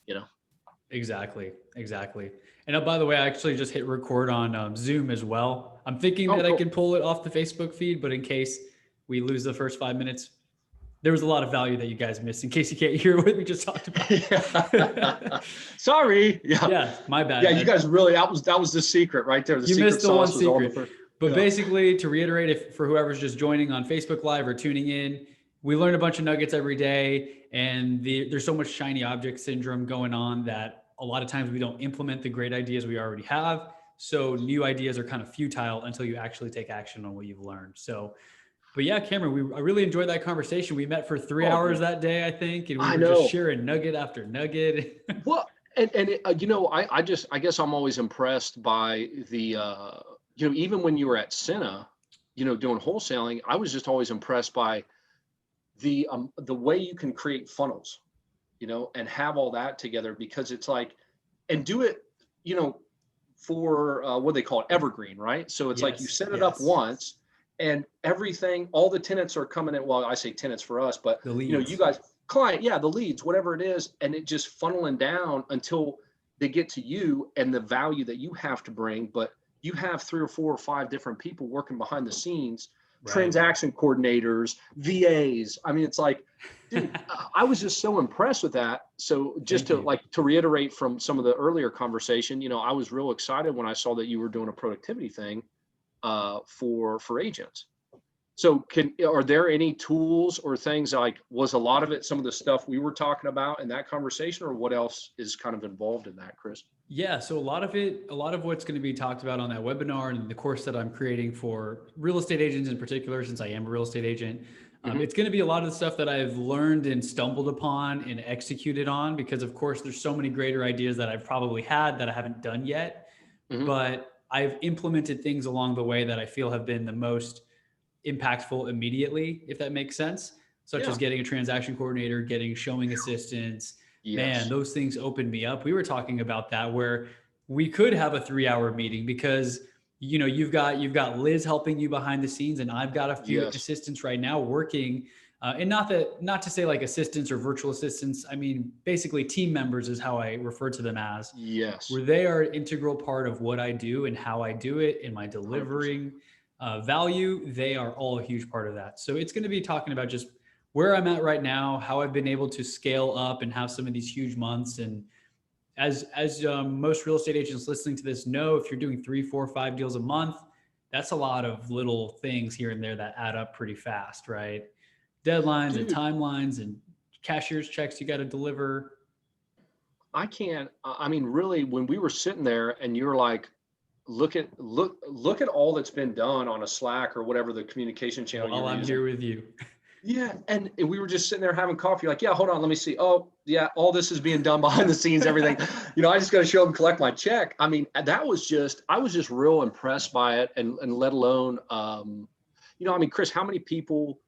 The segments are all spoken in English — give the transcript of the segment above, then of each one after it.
you know? Exactly. Exactly. And by the way, I actually just hit record on Zoom as well. I'm thinking Oh, that I cool. can pull it off the Facebook feed, but in case we lose the first 5 minutes, there was a lot of value that you guys missed in case you can't hear what we just talked about. Yeah. Sorry. Yeah. Yeah, my Yeah. bad. You guys really, that was the secret right there. The You secret missed the one sauce was all in the secret. first. But Yeah. basically, to reiterate, if for whoever's just joining on Facebook Live or tuning in, we learn a bunch of nuggets every day, and there's so much shiny object syndrome going on that a lot of times we don't implement the great ideas we already have. So new ideas are kind of futile until you actually take action on what you've learned. So, but yeah, Cameron, I really enjoyed that conversation. We met for three Oh, hours dude. that day, I think, and we I were just know. sharing nugget after nugget. Well, I guess I'm always impressed by even when you were at Cinna, doing wholesaling, I was just always impressed by the way you can create funnels, and have all that together, because it's like, and do it, you know, for what they call it, evergreen, right? So it's like you Yes, set it up yes. once, and everything, all the tenants are coming in. Well, I say tenants for us, but The you leads. guys, client, yeah, the leads, whatever it is, and it just funneling down until they get to you and the value that you have to bring. But you have 3 or 4 or 5 different people working behind the scenes, Right. transaction coordinators, VAs. I mean, it's like, dude, I was just so impressed with that. So just Thank to you. like to reiterate from some of the earlier conversation, I was real excited when I saw that you were doing a productivity thing for agents. So are there any tools or things, like, was a lot of it some of the stuff we were talking about in that conversation, or what else is kind of involved in that, Chris? Yeah, so a lot of what's going to be talked about on that webinar and the course that I'm creating for real estate agents in particular, since I am a real estate agent, Hmm. it's going to be a lot of the stuff that I've learned and stumbled upon and executed on, because of course there's so many greater ideas that I've probably had that I haven't done yet, Hmm. but I've implemented things along the way that I feel have been the most impactful immediately, if that makes sense, such as Yeah. getting a transaction coordinator, getting showing assistants. Man, Yes. those things opened me up. We were talking about that where we could have a 3 hour meeting because you've got Liz helping you behind the scenes, and I've got a few Yes. assistants right now working. And not to say like assistants or virtual assistants. I mean, basically team members is how I refer to them as, Yes. where they are an integral part of what I do and how I do it in my 100%. delivering value. They are all a huge part of that. So it's going to be talking about just where I'm at right now, how I've been able to scale up and have some of these huge months. And as most real estate agents listening to this know, if you're doing 3, 4, 5 deals a month, that's a lot of little things here and there that add up pretty fast, right? Deadlines and Dude, timelines and cashier's checks you got to deliver. I can't, I mean, really, when we were sitting there and you're like, look at all that's been done on a Slack or whatever the communication channel you While were I'm using. here with you. Yeah, and we were just sitting there having coffee, like, yeah, hold on, let me see. Oh, yeah, all this is being done behind the scenes, everything. I just got to show up and collect my check. I mean, I was just real impressed by it, and let alone, I mean, Chris, how many people?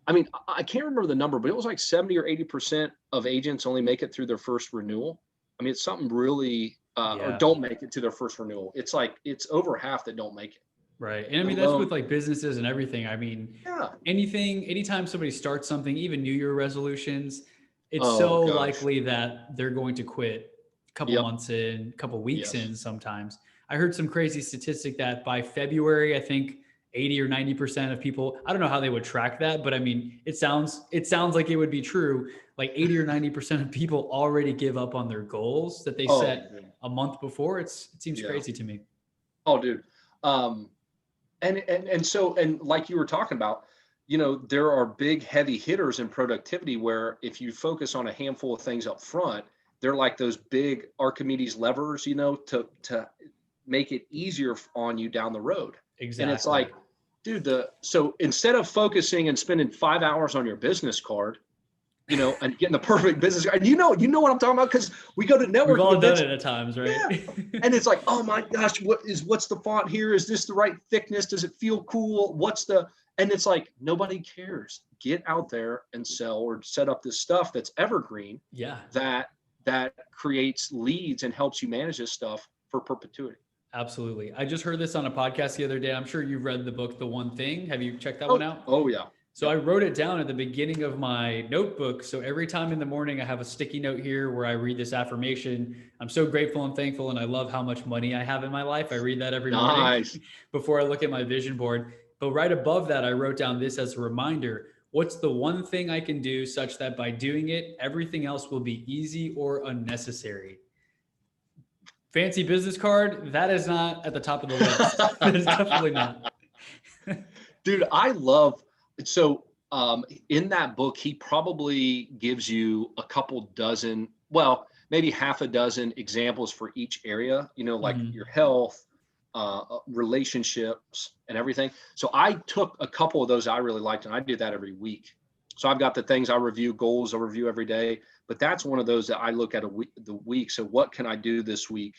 I mean, I can't remember the number, but it was like 70 or 80% of agents only make it through their first renewal. I mean, it's something really, or Yeah. don't make it to their first renewal. It's like it's over half that don't make it. Right. And I Let mean, that's alone, with like businesses and everything. I mean, yeah. anytime somebody starts something, even New Year resolutions, it's Oh so gosh. likely that they're going to quit a couple Yep. months in, a couple weeks Yes. in sometimes. I heard some crazy statistic that by February, I think 80 or 90% of people, I don't know how they would track that, but I mean, it sounds like it would be true. Like 80 or 90% of people already give up on their goals that they Oh, set dude. a month before. It seems Yeah. crazy to me. Oh, dude. Um, and like you were talking about, there are big heavy hitters in productivity where if you focus on a handful of things up front, they're like those big Archimedes levers, to make it easier on you down the road. And it's Exactly. like, dude, so instead of focusing and spending 5 hours on your business card, and getting the perfect business, and you know what I'm talking about, because we go to We've networking all done events. it at times, right? Yeah. And it's like, oh my gosh, what's the font here? Is this the right thickness? Does it feel cool? And it's like, nobody cares. Get out there and sell or set up this stuff that's evergreen, Yeah, that creates leads and helps you manage this stuff for perpetuity. absolutely. I just heard this on a podcast the other day. I'm sure you've read the book, The One Thing. Have you checked that one Oh, out? oh yeah. So I wrote it down at the beginning of my notebook. So every time in the morning, I have a sticky note here where I read this affirmation. I'm so grateful and thankful, and I love how much money I have in my life. I read that every morning Nice. before I look at my vision board. But right above that, I wrote down this as a reminder. What's the one thing I can do such that by doing it, everything else will be easy or unnecessary? Fancy business card, that is not at the top of the list. That is definitely not. Dude, I love, so in that book, he probably gives you a couple dozen, well, maybe half a dozen examples for each area, like your health, relationships and everything. So I took a couple of those I really liked, and I do that every week. So I've got the things I review, goals I review every day, but that's one of those that I look at the week. So what can I do this week?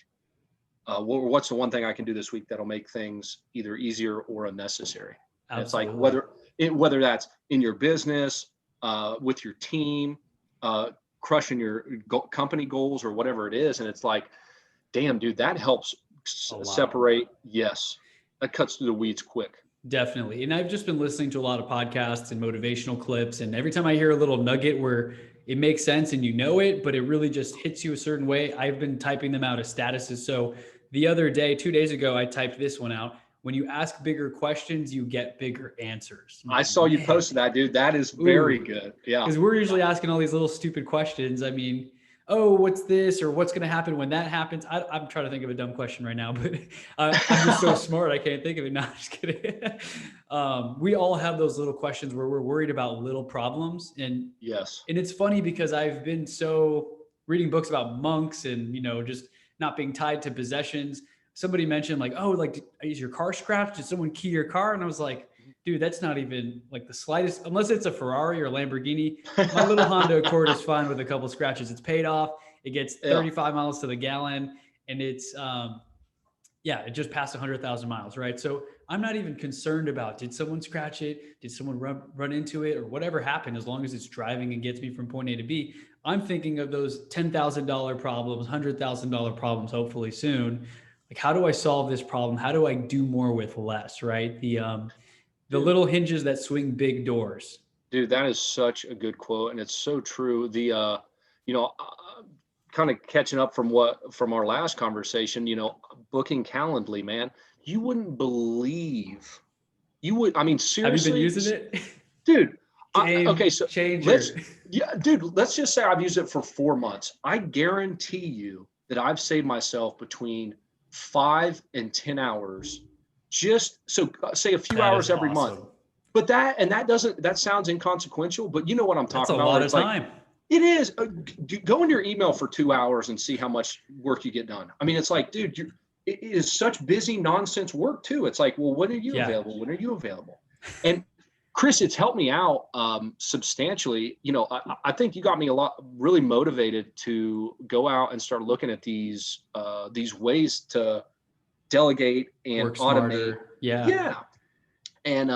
What's the one thing I can do this week that'll make things either easier or unnecessary? And it's like whether that's in your business, with your team, crushing your company goals or whatever it is. And it's like, damn, dude, that helps separate. Yes, that cuts through the weeds quick. Definitely. And I've just been listening to a lot of podcasts and motivational clips. And every time I hear a little nugget where it makes sense and it, but it really just hits you a certain way, I've been typing them out as statuses. So the other day, 2 days ago, I typed this one out. When you ask bigger questions, you get bigger answers. I saw you posted that, dude. That is very good. Yeah. Because we're usually asking all these little stupid questions. I mean, oh, what's this? Or what's going to happen when that happens? I'm trying to think of a dumb question right now, but I'm just so smart. I can't think of it. No, I'm just kidding. We all have those little questions where we're worried about little problems. And yes. And it's funny because I've been so reading books about monks and, just not being tied to possessions. Somebody mentioned like, oh, like, is your car scratched? Did someone key your car? And I was like, dude, that's not even like the slightest, unless it's a Ferrari or Lamborghini. My little Honda Accord is fine with a couple scratches. It's paid off. It gets 35 miles to the gallon, and it's, it just passed 100,000 miles, right? So I'm not even concerned about, did someone scratch it? Did someone run into it or whatever happened, as long as it's driving and gets me from point A to B. I'm thinking of those $10,000 problems, $100,000 problems, hopefully soon. Like, how do I solve this problem? How do I do more with less, right? The little hinges that swing big doors. Dude, that is such a good quote. And it's so true. The, kind of catching up from our last conversation, booking Calendly, man, you wouldn't believe, I mean, seriously. Have you been using it? Dude. Let's just say I've used it for 4 months. I guarantee you that I've saved myself between 5 and 10 hours, just so say a few hours every month. But that sounds inconsequential, but you know what I'm talking about. That's a lot of time. It is. Go into your email for 2 hours and see how much work you get done. I mean, it's like, dude, it is such busy nonsense work too. It's like, well, when are you available? When are you available? And Chris, it's helped me out substantially. I think you got me really motivated to go out and start looking at these ways to delegate and automate. Yeah. And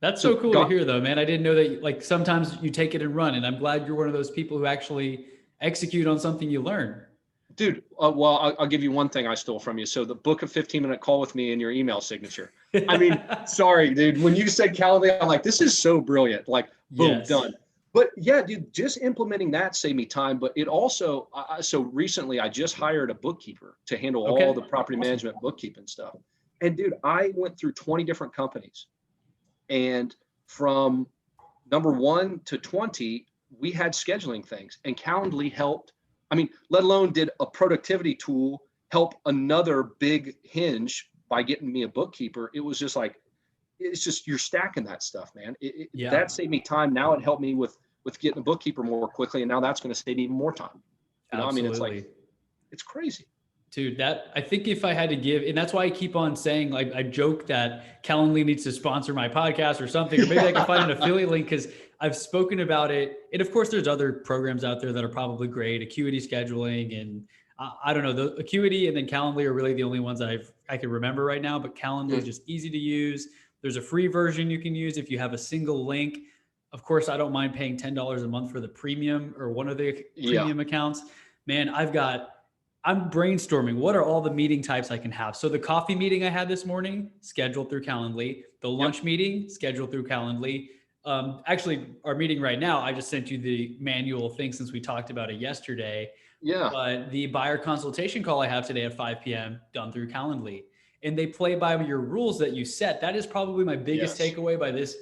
that's so cool to hear, though, man. I didn't know that. Like, sometimes you take it and run, and I'm glad you're one of those people who actually execute on something you learn. Dude, well, I'll give you one thing I stole from you. So the book a 15-minute call with me in your email signature. I mean, sorry, dude. When you said Calendly, I'm like, this is so brilliant. Like, boom, done. But yeah, dude, just implementing that saved me time. But it also, so recently I just hired a bookkeeper to handle all the property management bookkeeping stuff. And dude, I went through 20 different companies. And from number 1 to 20, we had scheduling things, and Calendly helped. I mean, let alone did a productivity tool help another big hinge by getting me a bookkeeper. It was just like, it's just, you're stacking that stuff, man. That saved me time. Now it helped me with getting a bookkeeper more quickly. And now that's going to save me even more time. I mean, it's like, it's crazy. Dude, I think if I had to give, and that's why I keep on saying, like, I joke that Calendly needs to sponsor my podcast or something, or maybe I can find an affiliate link, because I've spoken about it. And of course, there's other programs out there that are probably great, Acuity scheduling, and I don't know, the Acuity and then Calendly are really the only ones I can remember right now. But Calendly is just easy to use. There's a free version you can use if you have a single link. Of course, I don't mind paying $10 a month for the premium or one of the premium accounts. Man, I'm brainstorming. What are all the meeting types I can have? So the coffee meeting I had this morning, scheduled through Calendly. The lunch meeting, scheduled through Calendly. Actually, our meeting right now, I just sent you the manual thing since we talked about it yesterday. Yeah. But the buyer consultation call I have today at 5 p.m. done through Calendly, and they play by your rules that you set. That is probably my biggest Yes. takeaway by this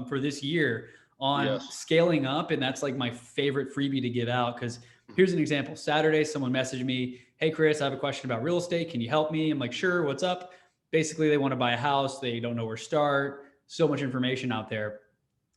for this year on Yes. scaling up, and that's like my favorite freebie to give out. Because here's an example: Saturday, someone messaged me, "Hey Chris, I have a question about real estate. Can you help me?" I'm like, "Sure. What's up?" Basically, they want to buy a house. They don't know where to start. So much information out there.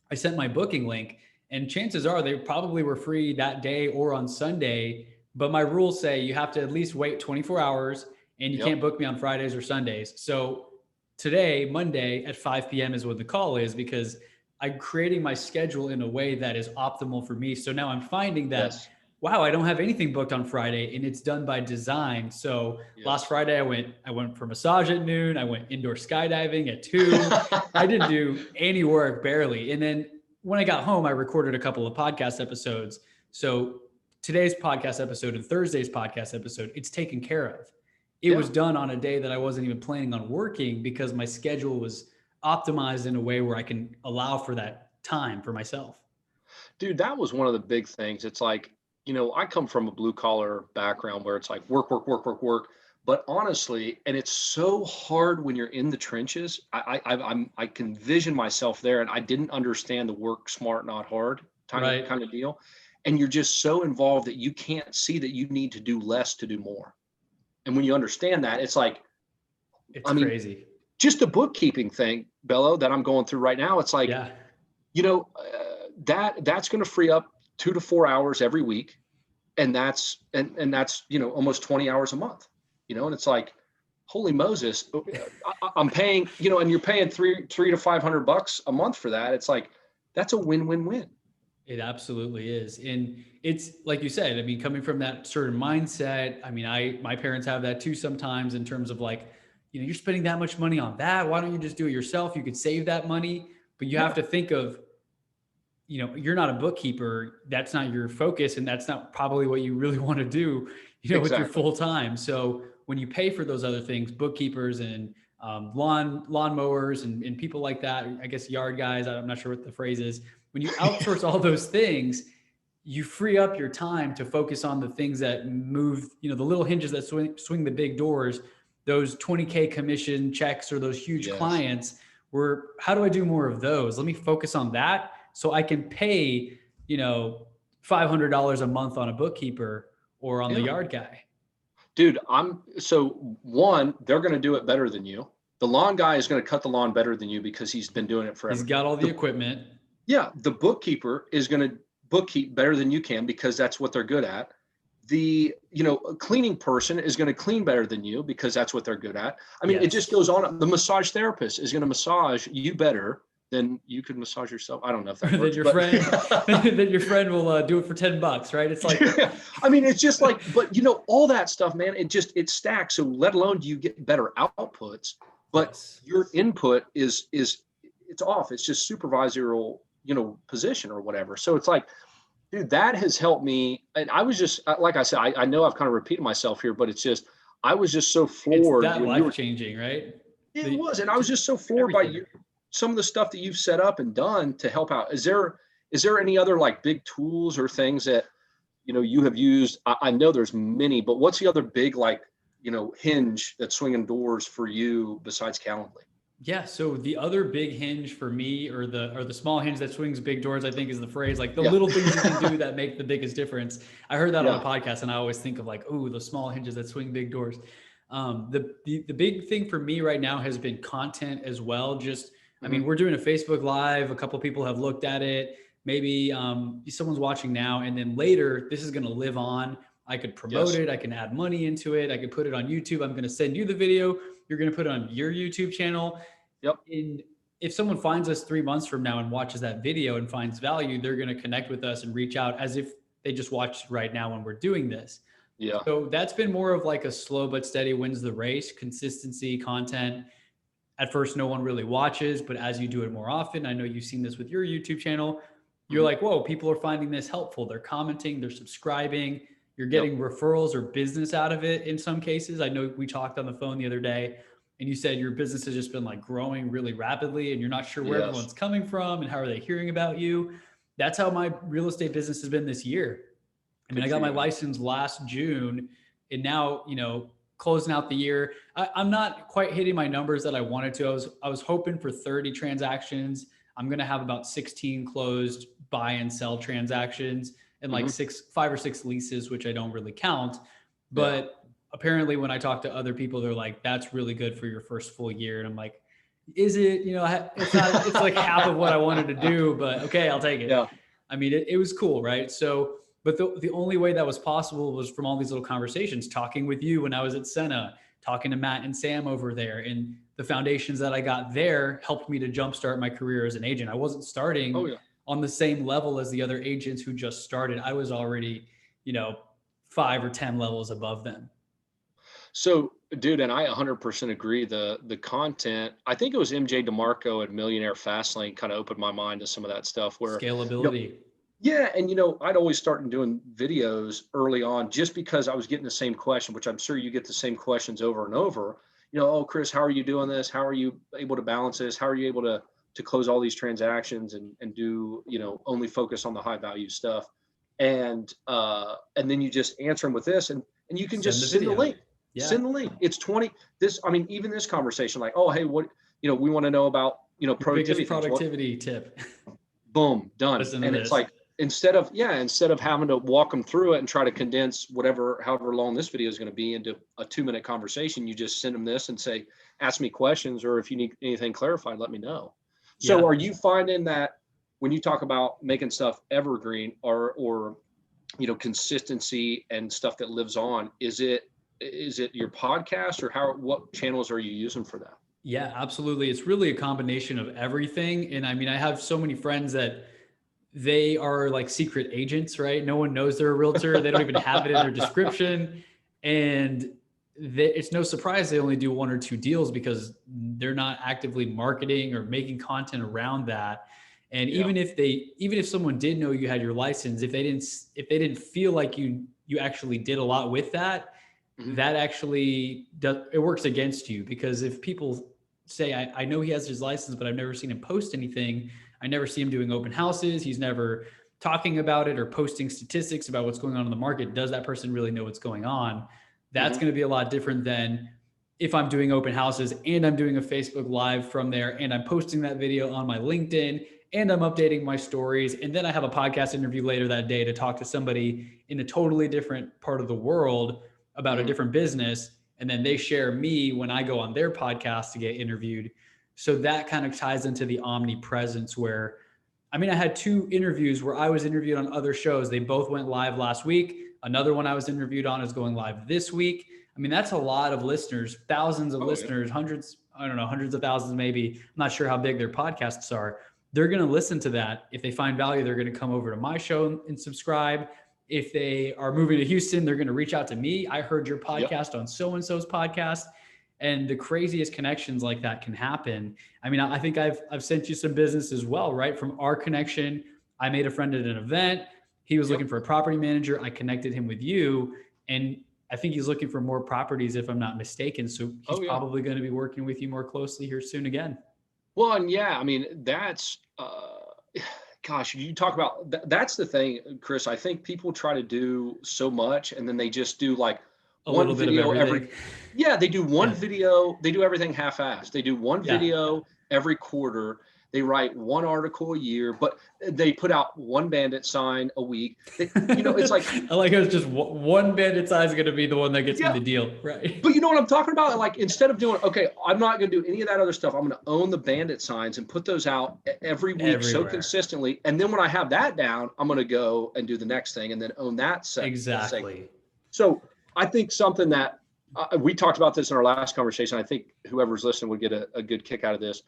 I sent my booking link, and chances are they probably were free that day or on Sunday. But my rules say you have to at least wait 24 hours and you Yep. can't book me on Fridays or Sundays. So today, Monday at 5 p.m. is when the call is, because I'm creating my schedule in a way that is optimal for me. So now I'm finding that, Yes. wow, I don't have anything booked on Friday, and it's done by design. So last Yes. Friday I went for massage at noon. I went indoor skydiving at 2. I didn't do any work, barely. And then when I got home, I recorded a couple of podcast episodes. So today's podcast episode and Thursday's podcast episode, it's taken care of. It Yeah. was done on a day that I wasn't even planning on working, because my schedule was optimized in a way where I can allow for that time for myself. Dude, that was one of the big things. It's like, I come from a blue collar background where it's like work, work, work, work, work. But honestly, and it's so hard when you're in the trenches. I can vision myself there, and I didn't understand the work smart, not hard Right. kind of deal. And you're just so involved that you can't see that you need to do less to do more. And when you understand that, it's like, It's I mean, crazy. just the bookkeeping thing, Bello, that I'm going through right now. It's like, Yeah. that's going to free up 2 to 4 hours every week, and that's almost 20 hours a month. And it's like, holy Moses, I'm paying, and you're paying three to $500 a month for that. It's like, that's a win-win-win. It absolutely is. And it's like you said, I mean, coming from that certain mindset, I mean, my parents have that too sometimes, in terms of like, you're spending that much money on that. Why don't you just do it yourself? You could save that money. But you have Yeah, to think of, you're not a bookkeeper. That's not your focus. And that's not probably what you really want to do, with your exactly. full time. So when you pay for those other things, bookkeepers and lawn mowers and people like that, I guess yard guys, I'm not sure what the phrase is. When you outsource all those things, you free up your time to focus on the things that move, the little hinges that swing the big doors, those 20K commission checks or those huge Yes. clients. Where, how do I do more of those? Let me focus on that so I can pay, $500 a month on a bookkeeper or on the Yeah. yard guy. Dude, they're going to do it better than you. The lawn guy is going to cut the lawn better than you because he's been doing it He's forever. got all the equipment. Yeah, the bookkeeper is going to bookkeep better than you can because that's what they're good at. The cleaning person is going to clean better than you because that's what they're good at. I mean, it just Yes. goes on. The massage therapist is going to massage you better than you could massage yourself. I don't know if that Or that works, your but friend, that your friend will do it for $10, right? It's like, I mean, it's just like, but all that stuff, man, it stacks. So let alone do you get better outputs, but yes. your input is it's off. It's just supervisorial, position or whatever. So it's like, dude, that has helped me. And I was just, like I said, I know I've kind of repeated myself here, but it's just, I was just so It's floored that when you life were, changing, right? it The was, and I was just just so floored by everything. you, some of the stuff that you've set up and done to help out. Is there any other like big tools or things that, you have used? I know there's many, but what's the other big, like, hinge that's swinging doors for you besides Calendly? Yeah. So the other big hinge for me, or the small hinge that swings big doors, I think is the phrase, like the Yeah. little things you can do that make the biggest difference. I heard that on a Yeah. podcast, and I always think of like, oh, the small hinges that swing big doors. The big thing for me right now has been content as well. Just, I mean, Hmm. we're doing a Facebook Live. A couple people have looked at it. Maybe someone's watching now, and then later this is going to live on. I could promote Yes. it. I can add money into it. I could put it on YouTube. I'm going to send you the video. You're going to put it on your YouTube channel. Yep. And if someone finds us 3 months from now and watches that video and finds value, they're going to connect with us and reach out as if they just watched right now when we're doing this. Yeah. So that's been more of like a slow but steady wins the race, consistency, content. At first, no one really watches, but as you do it more often, I know you've seen this with your YouTube channel, you're Hmm. like, whoa, people are finding this helpful. They're commenting, they're subscribing, you're Yep. getting referrals or business out of it in some cases. I know we talked on the phone the other day. and you said your business has just been like growing really rapidly and you're not sure where Yes. everyone's coming from and how are they hearing about you. That's how my real estate business has been this year. I mean, Good I for got my you, man. license last June, and now, closing out the year, I'm not quite hitting my numbers that I wanted to. I was hoping for 30 transactions. I'm going to have about 16 closed buy and sell transactions and like Mhm. 5 or 6 leases, which I don't really count. Yeah. But apparently when I talk to other people, they're like, that's really good for your first full year. And I'm like, is it, it's not, it's like half of what I wanted to do, but okay, I'll take it. Yeah. I mean, it was cool. Right. So, but the only way that was possible was from all these little conversations, talking with you when I was at Senna, talking to Matt and Sam over there. And the foundations that I got there helped me to jumpstart my career as an agent. I wasn't Oh starting yeah. on the same level as the other agents who just started. I was already, 5 or 10 levels above them. So, dude, and I 100% agree. The content, I think it was MJ DeMarco at Millionaire Fastlane kind of opened my mind to some of that stuff where, you know, Scalability. yeah, and I'd always start doing videos early on just because I was getting the same question, which I'm sure you get the same questions over and over. Oh, Chris, how are you doing this? How are you able to balance this? How are you able to close all these transactions and do, only focus on the high value stuff? And then you just answer them with this and you can Send the just send the video. link. Yeah. Send the link. It's 20. This, I mean, even this conversation, like, oh, hey, what, we want to know about, Your biggest productivity things. What, productivity tip. boom, done. Listen to And it's this. like, instead of having to walk them through it and try to condense however long this video is going to be into a 2-minute conversation, you just send them this and say, ask me questions, or if you need anything clarified, let me know. So Yeah. are you finding that when you talk about making stuff evergreen or consistency and stuff that lives on, is it your podcast, or what channels are you using for that? Yeah, absolutely. It's really a combination of everything. And I mean, I have so many friends that they are like secret agents, right? No one knows they're a realtor. They don't even have it in their description. And it's no surprise they only do 1 or 2 deals because they're not actively marketing or making content around that. And Yeah. even if someone did know you had your license, if they didn't feel like you actually did a lot with that, Mhm. that actually does, it works against you. Because if people say, I know he has his license, but I've never seen him post anything. I never see him doing open houses. He's never talking about it or posting statistics about what's going on in the market. Does that person really know what's going on? That's Mhm. going to be a lot different than if I'm doing open houses and I'm doing a Facebook Live from there and I'm posting that video on my LinkedIn and I'm updating my stories. And then I have a podcast interview later that day to talk to somebody in a totally different part of the world about a Mhm. different business. And then they share me when I go on their podcast to get interviewed. So that kind of ties into the omnipresence where, I mean, I had 2 interviews where I was interviewed on other shows. They both went live last week. Another one I was interviewed on is going live this week. I mean, that's a lot of listeners, thousands of Oh yeah. listeners, hundreds, I don't know, hundreds of thousands, maybe. I'm not sure how big their podcasts are. They're going to listen to that. If they find value, they're going to come over to my show and subscribe. If they are moving to Houston, they're going to reach out to me. I heard your Yep. podcast on so-and-so's podcast. And the craziest connections like that can happen. I mean, I think I've sent you some business as well, right? From our connection, I made a friend at an event. He was Yep. looking for a property manager. I connected him with you. And I think he's looking for more properties, if I'm not mistaken. So he's Oh yeah. probably going to be working with you more closely here soon again. Well, and yeah, I mean, that's, gosh, you talk about, that's the thing, Chris. I think people try to do so much and then they just do like A one little bit of video everything. yeah, they do one Yeah. video, they do everything half-assed. They do one Yeah. video every quarter. They write one article a year, but they put out one bandit sign a week. It's like, I like how it's just one bandit size is going to be the one that gets me yeah, the deal. Right. but you know what I'm talking about? Like, instead of doing, okay, I'm not going to do any of that other stuff. I'm going to own the bandit signs and put those out every week so Everywhere. consistently. And then when I have that down, I'm going to go and do the next thing and then own that segment. Exactly. So I think something that we talked about this in our last conversation. I think whoever's listening would get a good kick out of this.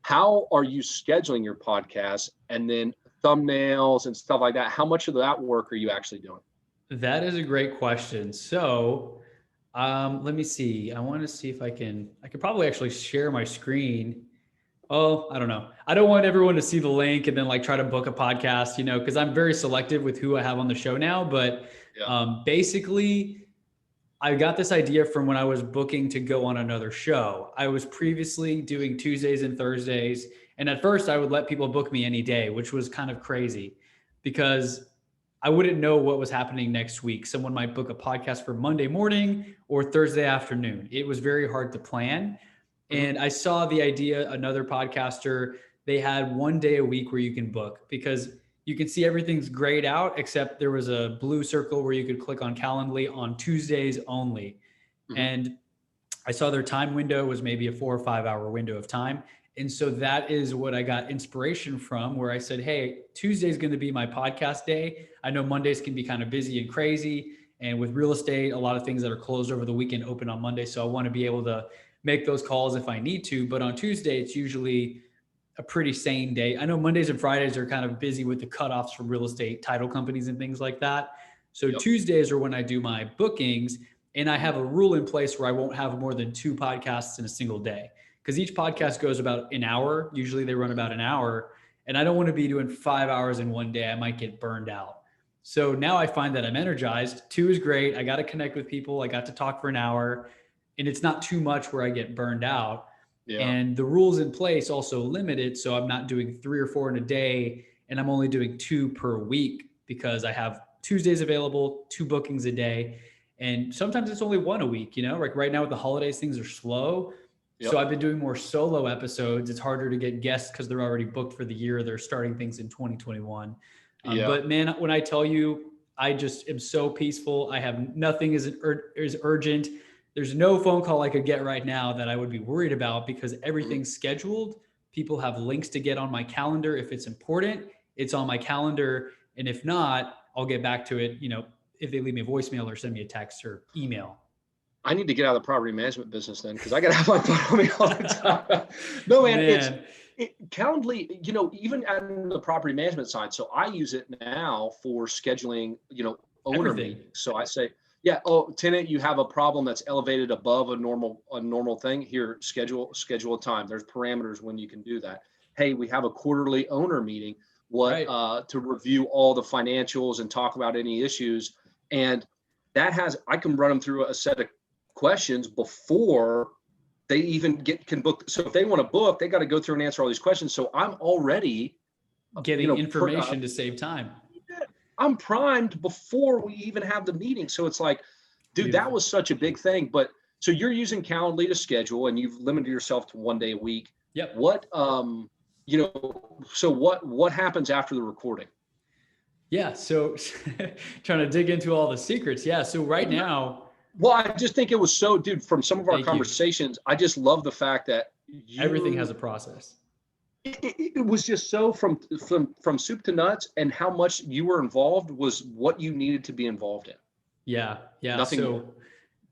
How are you scheduling your podcast and then thumbnails and stuff like that? How much of that work are you actually doing? That is a great question. So let me see. I want to see if I could probably actually share my screen. Oh, I don't know. I don't want everyone to see the link and then like try to book a podcast, because I'm very selective with who I have on the show now. But Yeah. basically, I got this idea from when I was booking to go on another show. I was previously doing Tuesdays and Thursdays. And at first, I would let people book me any day, which was kind of crazy because I wouldn't know what was happening next week. Someone might book a podcast for Monday morning or Thursday afternoon. It was very hard to plan. Mhm. And I saw the idea, another podcaster, they had 1 day a week where you can book because you can see everything's grayed out, except there was a blue circle where you could click on Calendly on Tuesdays only. Mhm. And I saw their time window was maybe a 4 or 5 hour window of time. And so that is what I got inspiration from, where I said, hey, Tuesday is going to be my podcast day. I know Mondays can be kind of busy and crazy. And with real estate, a lot of things that are closed over the weekend open on Monday. So I want to be able to make those calls if I need to. But on Tuesday, it's usually a pretty sane day. I know Mondays and Fridays are kind of busy with the cutoffs for real estate title companies and things like that. So Yep. Tuesdays are when I do my bookings, and I have a rule in place where I won't have more than 2 podcasts in a single day because each podcast goes about an hour. Usually they run about an hour, and I don't want to be doing 5 hours in one day. I might get burned out. So now I find that I'm energized. 2 is great. I got to connect with people. I got to talk for an hour, and it's not too much where I get burned out. Yeah. And the rules in place also limit it. So I'm not doing 3 or 4 in a day, and I'm only doing 2 per week because I have Tuesdays available, 2 bookings a day. And sometimes it's only 1 a week, like right now with the holidays, things are slow. Yep. So I've been doing more solo episodes. It's harder to get guests because they're already booked for the year. They're starting things in 2021. Yeah. But man, when I tell you, I just am so peaceful. I have nothing is urgent. There's no phone call I could get right now that I would be worried about because everything's scheduled. People have links to get on my calendar. If it's important, it's on my calendar. And if not, I'll get back to it, if they leave me a voicemail or send me a text or email. I need to get out of the property management business then, because I got to have my phone on me all the time. No, man. Calendly, even on the property management side. So I use it now for scheduling, owner meetings. So I say, yeah, tenant, you have a problem that's elevated above a normal thing. Here, schedule a time. There's parameters when you can do that. Hey, we have a quarterly owner meeting. To review all the financials and talk about any issues. And I can run them through a set of questions before they even can book. So if they want to book, they got to go through and answer all these questions. So I'm already getting information to save time. I'm primed before we even have the meeting. So it's like, dude, that was such a big thing. But so you're using Calendly to schedule and you've limited yourself to 1 day a week. Yep. So what happens after the recording? Yeah. So trying to dig into all the secrets. Yeah. So right now. Well, I just think it was so, dude, from some of our conversations, I just love the fact that everything has a process. It was just so from soup to nuts, and how much you were involved was what you needed to be involved in. Yeah. Nothing more.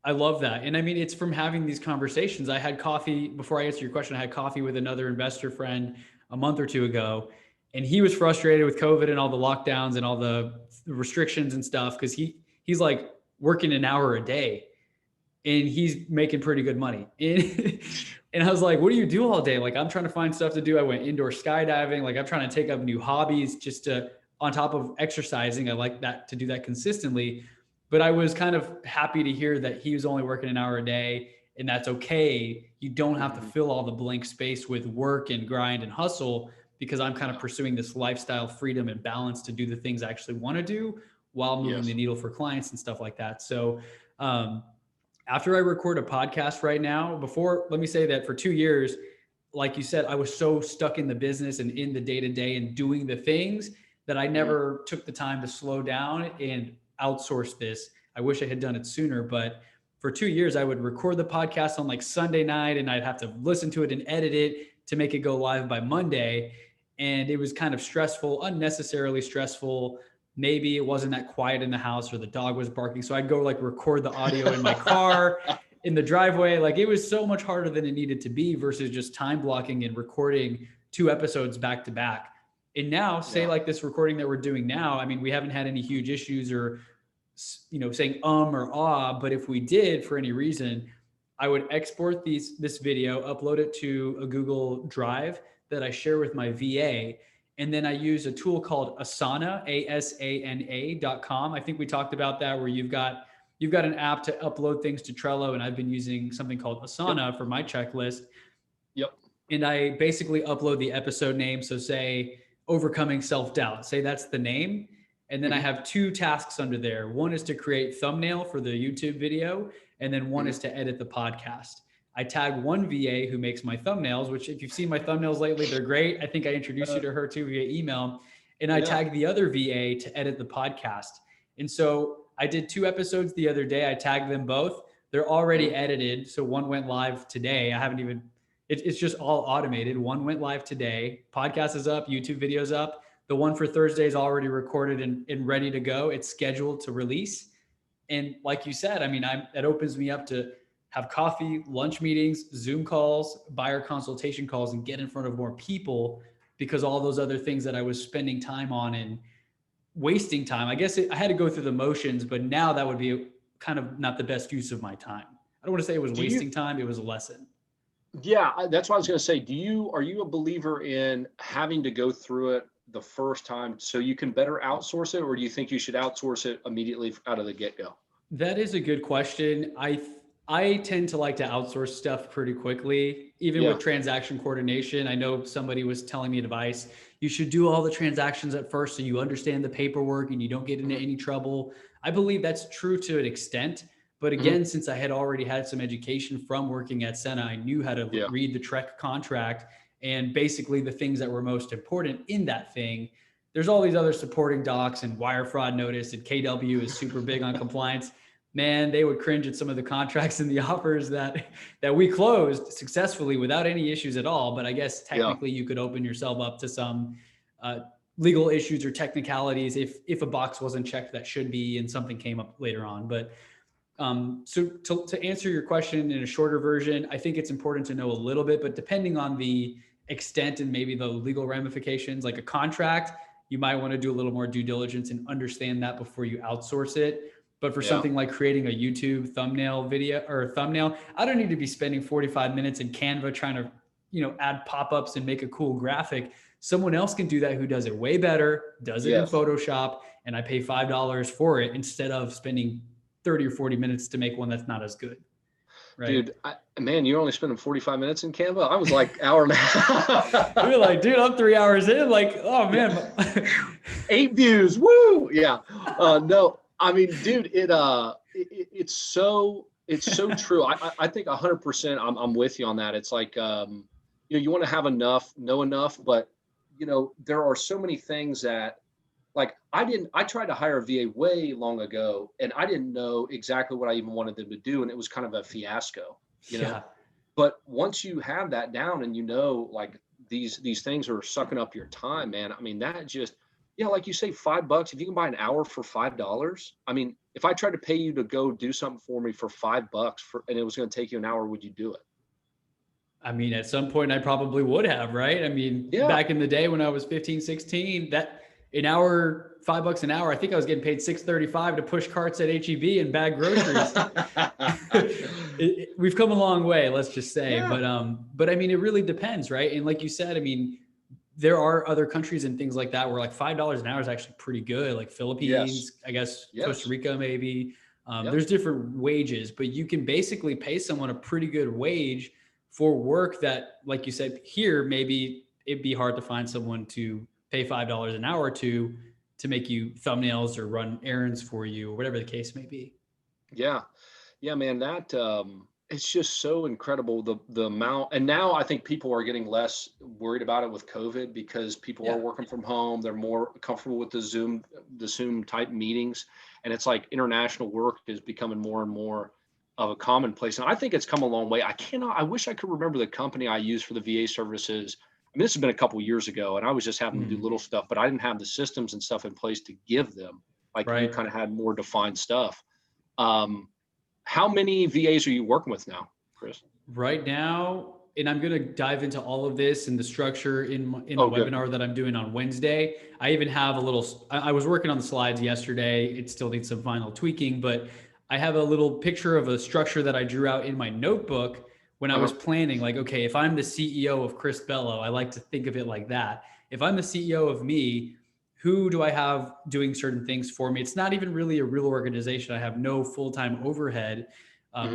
I love that. And I mean, it's from having these conversations. I had coffee before I answer your question. I had coffee with another investor friend a month or 2 ago, and he was frustrated with COVID and all the lockdowns and all the restrictions and stuff. Cause he's like working an hour a day and he's making pretty good money. And I was like, what do you do all day? Like, I'm trying to find stuff to do. I went indoor skydiving. Like, I'm trying to take up new hobbies just on top of exercising. I like that to do that consistently. But I was kind of happy to hear that he was only working an hour a day, and that's okay. You don't have to fill all the blank space with work and grind and hustle, because I'm kind of pursuing this lifestyle freedom and balance to do the things I actually want to do while moving the needle for clients and stuff like that. So after I record a podcast right now, let me say that for 2 years, like you said, I was so stuck in the business and in the day-to-day and doing the things that I never took the time to slow down and outsource this. I wish I had done it sooner, but for 2 years, I would record the podcast on like Sunday night and I'd have to listen to it and edit it to make it go live by Monday. And it was kind of stressful, unnecessarily stressful. Maybe it wasn't that quiet in the house or the dog was barking. So I'd go like record the audio in my car, in the driveway. Like, it was so much harder than it needed to be versus just time blocking and recording 2 episodes back to back. And now like this recording that we're doing now, I mean, we haven't had any huge issues or, saying or ah, but if we did for any reason, I would export this video, upload it to a Google Drive that I share with my VA. And then I use a tool called Asana, ASANA.com. I think we talked about that, where you've got, you've got an app to upload things to Trello, and I've been using something called Asana for my checklist. Yep. And I basically upload the episode name. So say overcoming self-doubt, say that's the name. And then I have 2 tasks under there. One is to create thumbnail for the YouTube video. And then one is to edit the podcast. I tag one VA who makes my thumbnails, which if you've seen my thumbnails lately, they're great. I think I introduced you to her too via email. And I tag the other VA to edit the podcast. And so I did 2 episodes the other day. I tagged them both. They're already edited. So one went live today. I haven't even, it's just all automated. One went live today. Podcast is up, YouTube video's up. The one for Thursday is already recorded and ready to go. It's scheduled to release. And like you said, I mean, that opens me up to have coffee, lunch meetings, Zoom calls, buyer consultation calls, and get in front of more people, because all those other things that I was spending time on and wasting time, I guess I had to go through the motions, but now that would be kind of not the best use of my time. I don't want to say it was wasting time. It was a lesson. Yeah, that's what I was going to say. Are you a believer in having to go through it the first time so you can better outsource it, or do you think you should outsource it immediately out of the get-go? That is a good question. I tend to like to outsource stuff pretty quickly, even with transaction coordination. I know somebody was telling me advice. You should do all the transactions at first so you understand the paperwork and you don't get into any trouble. I believe that's true to an extent. But again, since I had already had some education from working at Asana, I knew how to read the Trek contract and basically the things that were most important in that thing. There's all these other supporting docs and wire fraud notice, and KW is super big on compliance. Man, they would cringe at some of the contracts and the offers that we closed successfully without any issues at all. But I guess technically you could open yourself up to some legal issues or technicalities if a box wasn't checked that should be and something came up later on. But so to answer your question in a shorter version, I think it's important to know a little bit, but depending on the extent and maybe the legal ramifications, like a contract, you might want to do a little more due diligence and understand that before you outsource it. But for something like creating a YouTube thumbnail video or thumbnail, I don't need to be spending 45 minutes in Canva trying to, add pop-ups and make a cool graphic. Someone else can do that who does it way better, does it in Photoshop, and I pay $5 for it instead of spending 30 or 40 minutes to make one that's not as good. Right? Dude, man, you're only spending 45 minutes in Canva? I was like hour and a half. You're like, dude, I'm 3 hours in. Like, oh man. 8 views. Woo. Yeah. No, I mean, dude, it's so true. I think 100% I'm with you on that. It's like, you want to know enough, but there are so many things that, like, I tried to hire a VA way long ago, and I didn't know exactly what I even wanted them to do. And it was kind of a fiasco, know, but once you have that down and like these things are sucking up your time, man. I mean, that just, like you say, $5, if you can buy an hour for $5, I mean, if I tried to pay you to go do something for me for $5 and it was going to take you an hour, would you do it? I mean, at some point I probably would have, right? I mean, back in the day when I was 15, 16, that an hour, $5 an hour, I think I was getting paid $6.35 to push carts at HEB and bag groceries. We've come a long way, let's just say. But I mean, it really depends, right? And like you said, I mean, there are other countries and things like that where like $5 an hour is actually pretty good, like Philippines, I guess, Costa Rica, maybe. There's different wages, but you can basically pay someone a pretty good wage for work that, like you said, here, maybe it'd be hard to find someone to pay $5 an hour to make you thumbnails or run errands for you or whatever the case may be. Yeah, man, that it's just so incredible the amount. And now I think people are getting less worried about it with COVID because people are working from home. They're more comfortable with the Zoom type meetings. And it's like international work is becoming more and more of a commonplace. And I think it's come a long way. I wish I could remember the company I used for the VA services. I mean, this has been a couple of years ago, and I was just having to do little stuff, but I didn't have the systems and stuff in place to give them. Like you kind of had more defined stuff. How many VAs are you working with now, Chris? Right now, and I'm going to dive into all of this and the structure in the webinar that I'm doing on Wednesday. I even have I was working on the slides yesterday. It still needs some final tweaking, but I have a little picture of a structure that I drew out in my notebook when I was planning, like, okay, if I'm the CEO of Chris Bello, I like to think of it like that. If I'm the CEO of me, who do I have doing certain things for me? It's not even really a real organization. I have no full-time overhead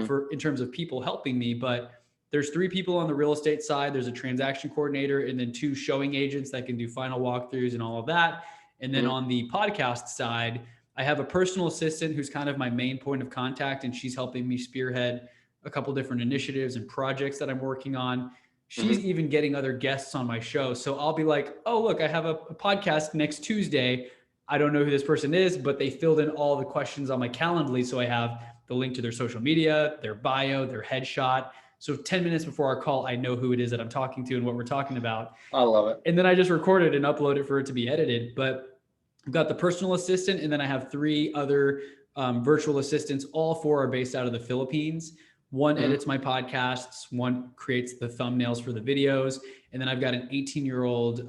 for in terms of people helping me, but there's 3 people on the real estate side. There's a transaction coordinator and then 2 showing agents that can do final walkthroughs and all of that. And then on the podcast side, I have a personal assistant who's kind of my main point of contact, and she's helping me spearhead a couple different initiatives and projects that I'm working on. She's even getting other guests on my show. So I'll be like, oh, look, I have a podcast next Tuesday. I don't know who this person is, but they filled in all the questions on my Calendly. So I have the link to their social media, their bio, their headshot. So 10 minutes before our call, I know who it is that I'm talking to and what we're talking about. I love it. And then I just record it and upload it for it to be edited. But I've got the personal assistant, and then I have 3 other virtual assistants. All 4 are based out of the Philippines. One edits my podcasts, one creates the thumbnails for the videos. And then I've got an 18-year-old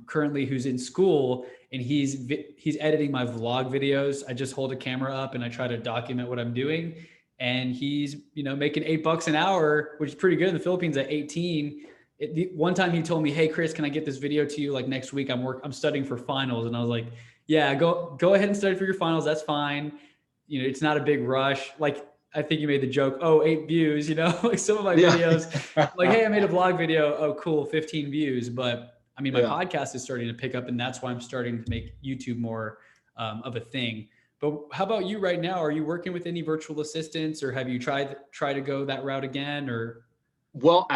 currently who's in school, and he's editing my vlog videos. I just hold a camera up and I try to document what I'm doing. And he's, making $8 an hour, which is pretty good in the Philippines at 18. One time he told me, hey, Chris, can I get this video to you like next week? I'm studying for finals. And I was like, yeah, go ahead and study for your finals. That's fine. It's not a big rush. Like, I think you made the joke, 8 views, like some of my videos, like, hey, I made a vlog video. Oh, cool. 15 views. But I mean, my podcast is starting to pick up, and that's why I'm starting to make YouTube more of a thing. But how about you right now? Are you working with any virtual assistants, or have you tried to go that route again? Or well,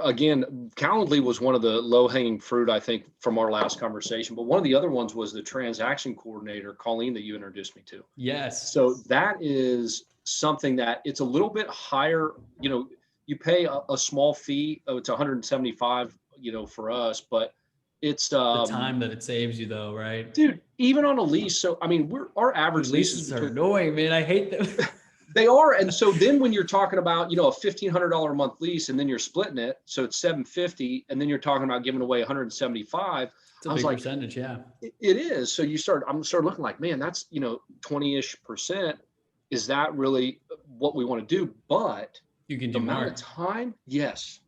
again, Calendly was one of the low-hanging fruit, I think, from our last conversation. But one of the other ones was the transaction coordinator, Colleen, that you introduced me to. Yes. So that is something that it's a little bit higher. You pay a small fee. It's 175, for us, but it's the time that it saves you, though, right? Dude, even on a lease. So I mean, our average leases are annoying, man. I hate them. They are. And so then when you're talking about, a $1,500 a month lease, and then you're splitting it, so it's $750, and then you're talking about giving away $175. It's a big percentage, yeah. It is. So I'm looking like, man, that's 20-ish%. Is that really what we want to do? But you can do the amount more of time, yes,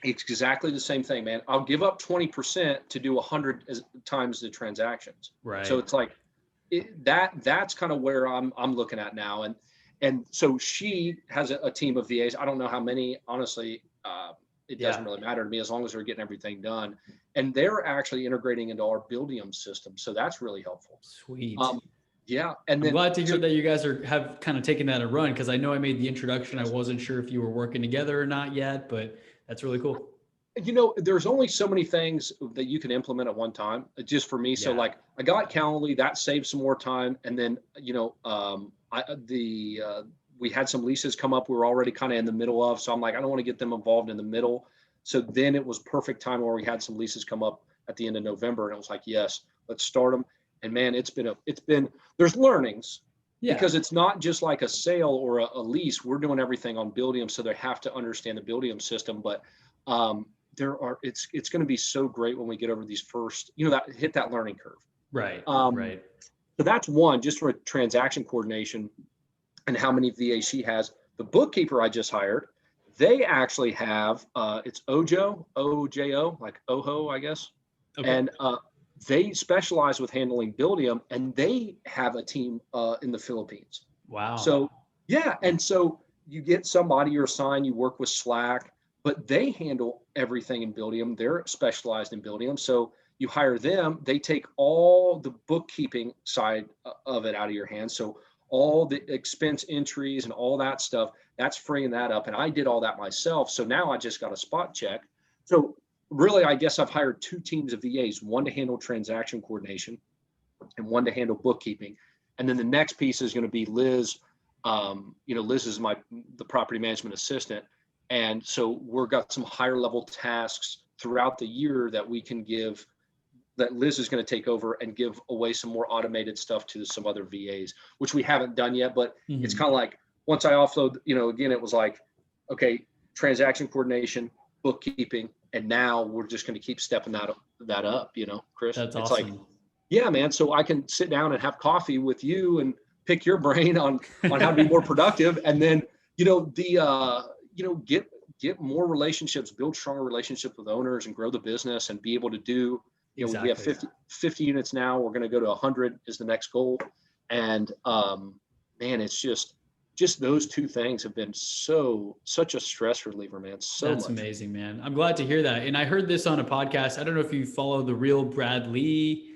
it's exactly the same thing, man. I'll give up 20% to do 100 times the transactions. Right. So it's like that's kind of where I'm looking at now. And so she has a team of VAs. I don't know how many, honestly. It doesn't really matter to me as long as they're getting everything done. And they're actually integrating into our Buildium system. So that's really helpful. Sweet. Yeah. And then I'm glad to hear that you guys have kind of taken that a run, because I know I made the introduction. I wasn't sure if you were working together or not yet, but that's really cool. There's only so many things that you can implement at one time, just for me. Yeah. So like I got Calendly, that saved some more time. And then, we had some leases come up we were already kind of in the middle of. So I'm like, I don't want to get them involved in the middle. So then it was perfect time where we had some leases come up at the end of November, and it was like, yes, let's start them. And man, there's learnings, because it's not just like a sale or a lease. We're doing everything on Buildium, so they have to understand the Buildium system. But it's going to be so great when we get over these first, hit that learning curve. Right. Right. So that's one, just for transaction coordination and how many VAs she has. The bookkeeper I just hired, they actually have, it's OJO, like OHO, I guess. Okay. And they specialize with handling Buildium, and they have a team in the Philippines. Wow. So, yeah. And so you get somebody, you're assigned, you work with Slack, but they handle everything in Buildium. They're specialized in Buildium. So you hire them, they take all the bookkeeping side of it out of your hands. So all the expense entries and all that stuff, that's freeing that up. And I did all that myself. So now I just got a spot check. So really, I guess I've hired 2 teams of VAs, one to handle transaction coordination and one to handle bookkeeping. And then the next piece is going to be Liz. Liz is the property management assistant. And so we've got some higher level tasks throughout the year that we can give, that Liz is going to take over and give away some more automated stuff to some other VAs, which we haven't done yet. But it's kind of like, once I offload, again, it was like, okay, transaction coordination, bookkeeping, and now we're just going to keep stepping that up, Chris. That's it's awesome. Like, yeah, man. So I can sit down and have coffee with you and pick your brain on how to be more productive. And then, get more relationships, build stronger relationships with owners, and grow the business, and be able to do We have Exactly. 50 units now. We're going to go to 100 is the next goal. And man, it's just those two things have been such a stress reliever, man. So That's much. amazing, man. I'm glad to hear that. And I heard this on a podcast. I don't know if you follow the real Brad Lee.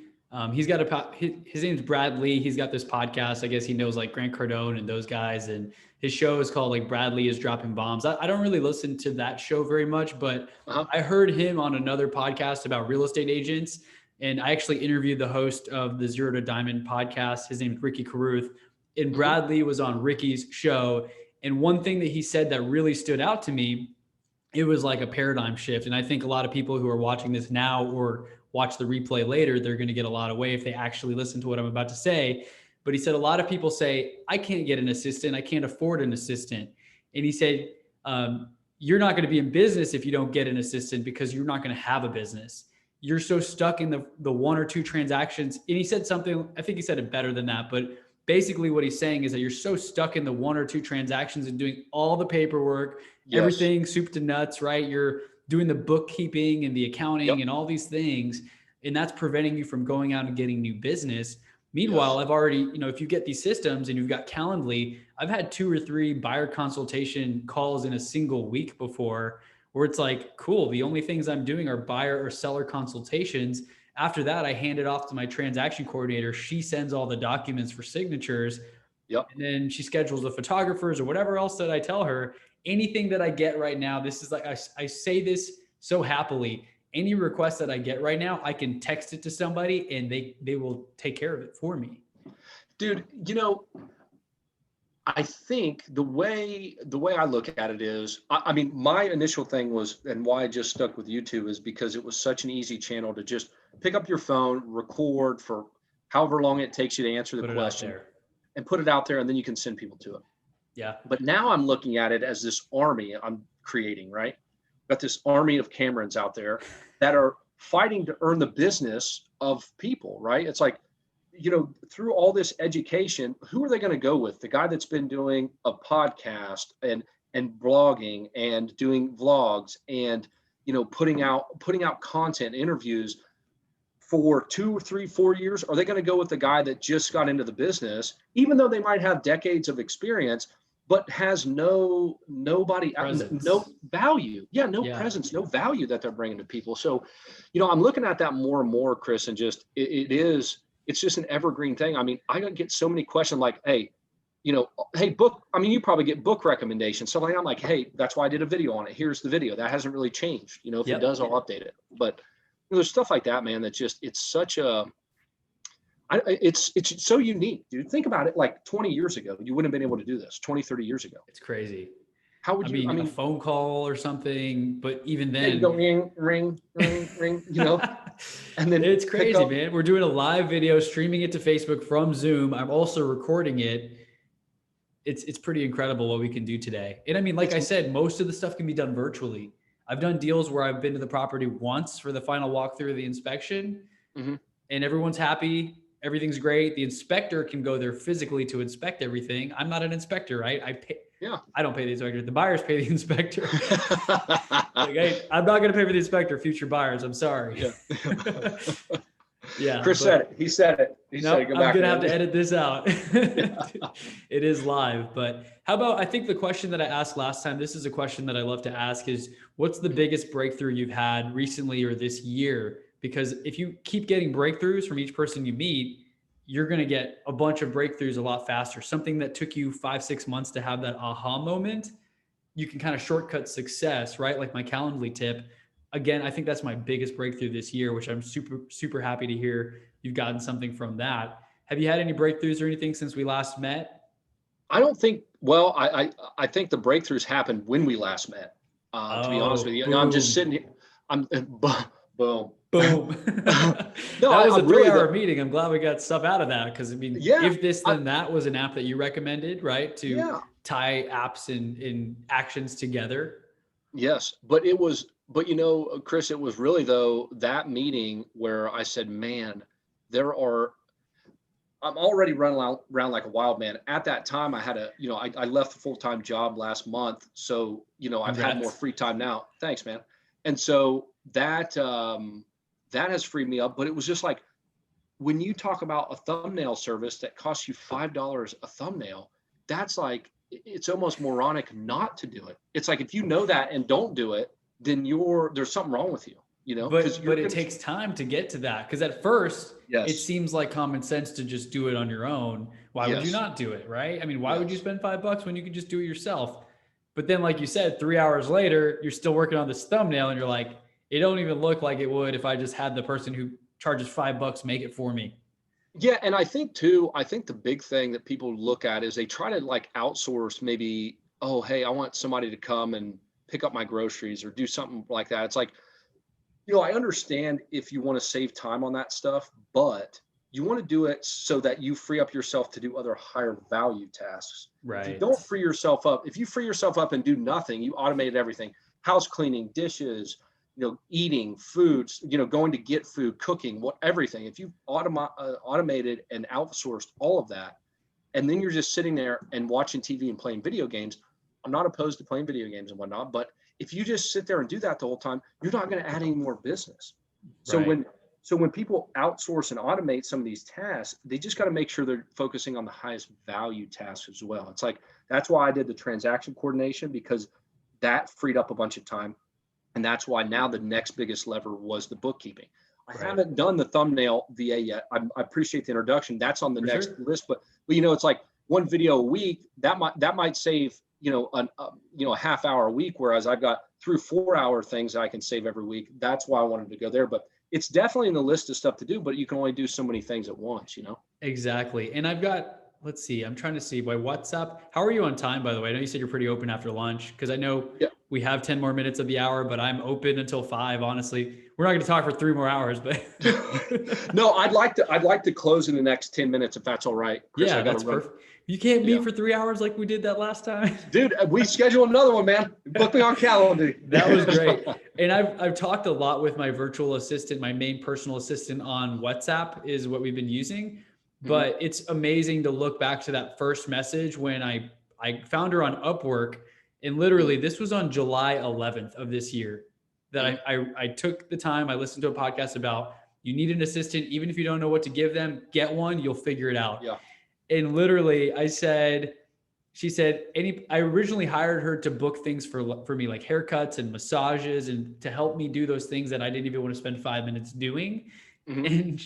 He's got his name's Brad Lee. He's got this podcast. I guess he knows like Grant Cardone and those guys. And his show is called like Brad Lee is Dropping Bombs. I don't really listen to that show very much, but Uh-huh. I heard him on another podcast about real estate agents. And I actually interviewed the host of the Zero to Diamond podcast. His name is Ricky Carruth. And Mhm. Brad Lee was on Ricky's show. And one thing that he said that really stood out to me, it was like a paradigm shift. And I think a lot of people who are watching this now or watch the replay later, they're going to get a lot away if they actually listen to what I'm about to say. But he said a lot of people say, I can't get an assistant. I can't afford an assistant. And he said, you're not going to be in business if you don't get an assistant because you're not going to have a business. You're so stuck in the one or two transactions. And he said something, I think he said it better than that, but basically what he's saying is that you're so stuck in the one or two transactions and doing all the paperwork, Yes. everything soup to nuts, right? You're doing the bookkeeping and the Yep. accounting and all these things, and that's preventing you from going out and getting new business. Meanwhile, Yes. I've already, if you get these systems and you've got Calendly, I've had 2 or 3 buyer consultation calls in a single week before where it's like, cool, the only things I'm doing are buyer or seller consultations. After that, I hand it off to my transaction coordinator. She sends all the documents for signatures. Yep. And then she schedules the photographers or whatever else that I tell her. Anything that I get right now, this is like, I say this so happily. Any request that I get right now, I can text it to somebody and they will take care of it for me. Dude, I think the way I look at it is, I mean, my initial thing was, and why I just stuck with YouTube is because it was such an easy channel to just pick up your phone, record for however long it takes you to answer the Put it out question, there. and put it out there, and then you can send people to it. Yeah. But now I'm looking at it as this army I'm creating, right? Got this army of Camerons out there that are fighting to earn the business of people, right? It's like, through all this education, who are they going to go with? The guy that's been doing a podcast and blogging and doing vlogs and putting out content, interviews for 2 or 3, 4 years? Are they going to go with the guy that just got into the business, even though they might have decades of experience, but has no value? Yeah, no Yeah. presence, no value that they're bringing to people. So, I'm looking at that more and more, Chris, and just it's just an evergreen thing. I mean, I get so many questions like, hey, hey, book. I mean, you probably get book recommendations. So I'm like, hey, that's why I did a video on it. Here's the video. That hasn't really changed. If it does, I'll update it. But there's stuff like that, man, that just, it's such a, it's so unique, dude. Think about it. Like 20 years ago, you wouldn't have been able to do this. 20, 30 years ago. It's crazy. How would you, a phone call or something, but even then, you go ring, ring, ring, ring, and then it's crazy, man. We're doing a live video, streaming it to Facebook from Zoom. I'm also recording it. It's pretty incredible what we can do today. And I mean, like I said, most of the stuff can be done virtually. I've done deals where I've been to the property once for the final walkthrough of the inspection, and everyone's happy. Everything's great. The inspector can go there physically to inspect everything. I'm not an inspector, right? I don't pay the inspector. The buyers pay the inspector. Like, hey, I'm not going to pay for the inspector, future buyers. I'm sorry. Yeah. Yeah. Chris said it. He said it. I'm going to have to edit this out. It is live. But how about, I think the question that I asked last time, this is a question that I love to ask, is what's the biggest breakthrough you've had recently or this year? Because if you keep getting breakthroughs from each person you meet, you're going to get a bunch of breakthroughs a lot faster. Something that took you 5-6 months to have that aha moment, you can kind of shortcut success, right? Like my Calendly tip. Again, I think that's my biggest breakthrough this year, which I'm super, super happy to hear you've gotten something from that. Have you had any breakthroughs or anything since we last met? I don't think, well, I think the breakthroughs happened when we last met, to be honest with you. I'm just sitting here. Boom. Boom. No, that was a 3-hour really, meeting. I'm glad we got stuff out of that. Cause I mean, if this, then that was an app that you recommended, right? To tie apps and actions together. Yes. But Chris, it was really though, that meeting where I said, man, I'm already running around like a wild man. At that time, I had I left the full-time job last month. So, I've had more free time now. Thanks, man. And so that, that has freed me up. But it was just like, when you talk about a thumbnail service that costs you $5 a thumbnail, that's like, it's almost moronic not to do it. It's like, if you know that and don't do it, then there's something wrong with you, because But it takes time to get to that. Because at first, it Yes. seems like common sense to just do it on your own. Why would you Yes. not do it, right? I mean, why would you Yes. spend $5 when you could just do it yourself? But then, like you said, 3 hours later, you're still working on this thumbnail, and you're like, it don't even look like it would if I just had the person who charges $5 make it for me. Yeah, and I think too, I think the big thing that people look at is they try to like outsource, maybe, oh, hey, I want somebody to come and pick up my groceries or do something like that. It's like, I understand if you want to save time on that stuff, but you want to do it so that you free up yourself to do other higher value tasks. If you Right. don't free yourself up, if you free yourself up and do nothing, you automated everything, house cleaning, dishes, eating, foods, going to get food, cooking, everything. If you automated and outsourced all of that, and then you're just sitting there and watching TV and playing video games, I'm not opposed to playing video games and whatnot, but if you just sit there and do that the whole time, you're not going to add any more business. So Right. when people outsource and automate some of these tasks, they just got to make sure they're focusing on the highest value tasks as well. It's like, that's why I did the transaction coordination, because that freed up a bunch of time. And that's why now the next biggest lever was the bookkeeping. I Right. haven't done the thumbnail VA yet. I appreciate the introduction. That's on the For next sure. list, but it's like one video a week that might save, a half hour a week, whereas I've got 3 or 4 hour things that I can save every week. That's why I wanted to go there, but it's definitely in the list of stuff to do, but you can only do so many things at once. Exactly. And I've got, let's see, I'm trying to see by WhatsApp. How are you on time, by the way? I know you said you're pretty open after lunch, because I know Yeah. we have 10 more minutes of the hour, but I'm open until 5. Honestly, we're not going to talk for 3 more hours, but No, I'd like to close in the next 10 minutes if that's all right, Chris. yeah, I got to that's run. perfect. You can't Yeah. meet for 3 hours like we did that last time. Dude, we schedule another one, man. Book me on calendar. That was great. And I've talked a lot with my virtual assistant, my main personal assistant on WhatsApp is what we've been using. But it's amazing to look back to that first message when I found her on Upwork. And literally, this was on July 11th of this year that I took the time. I listened to a podcast about, you need an assistant. Even if you don't know what to give them, get one, you'll figure it out. Yeah. And literally, she said, I originally hired her to book things for me, like haircuts and massages, and to help me do those things that I didn't even want to spend 5 minutes doing. And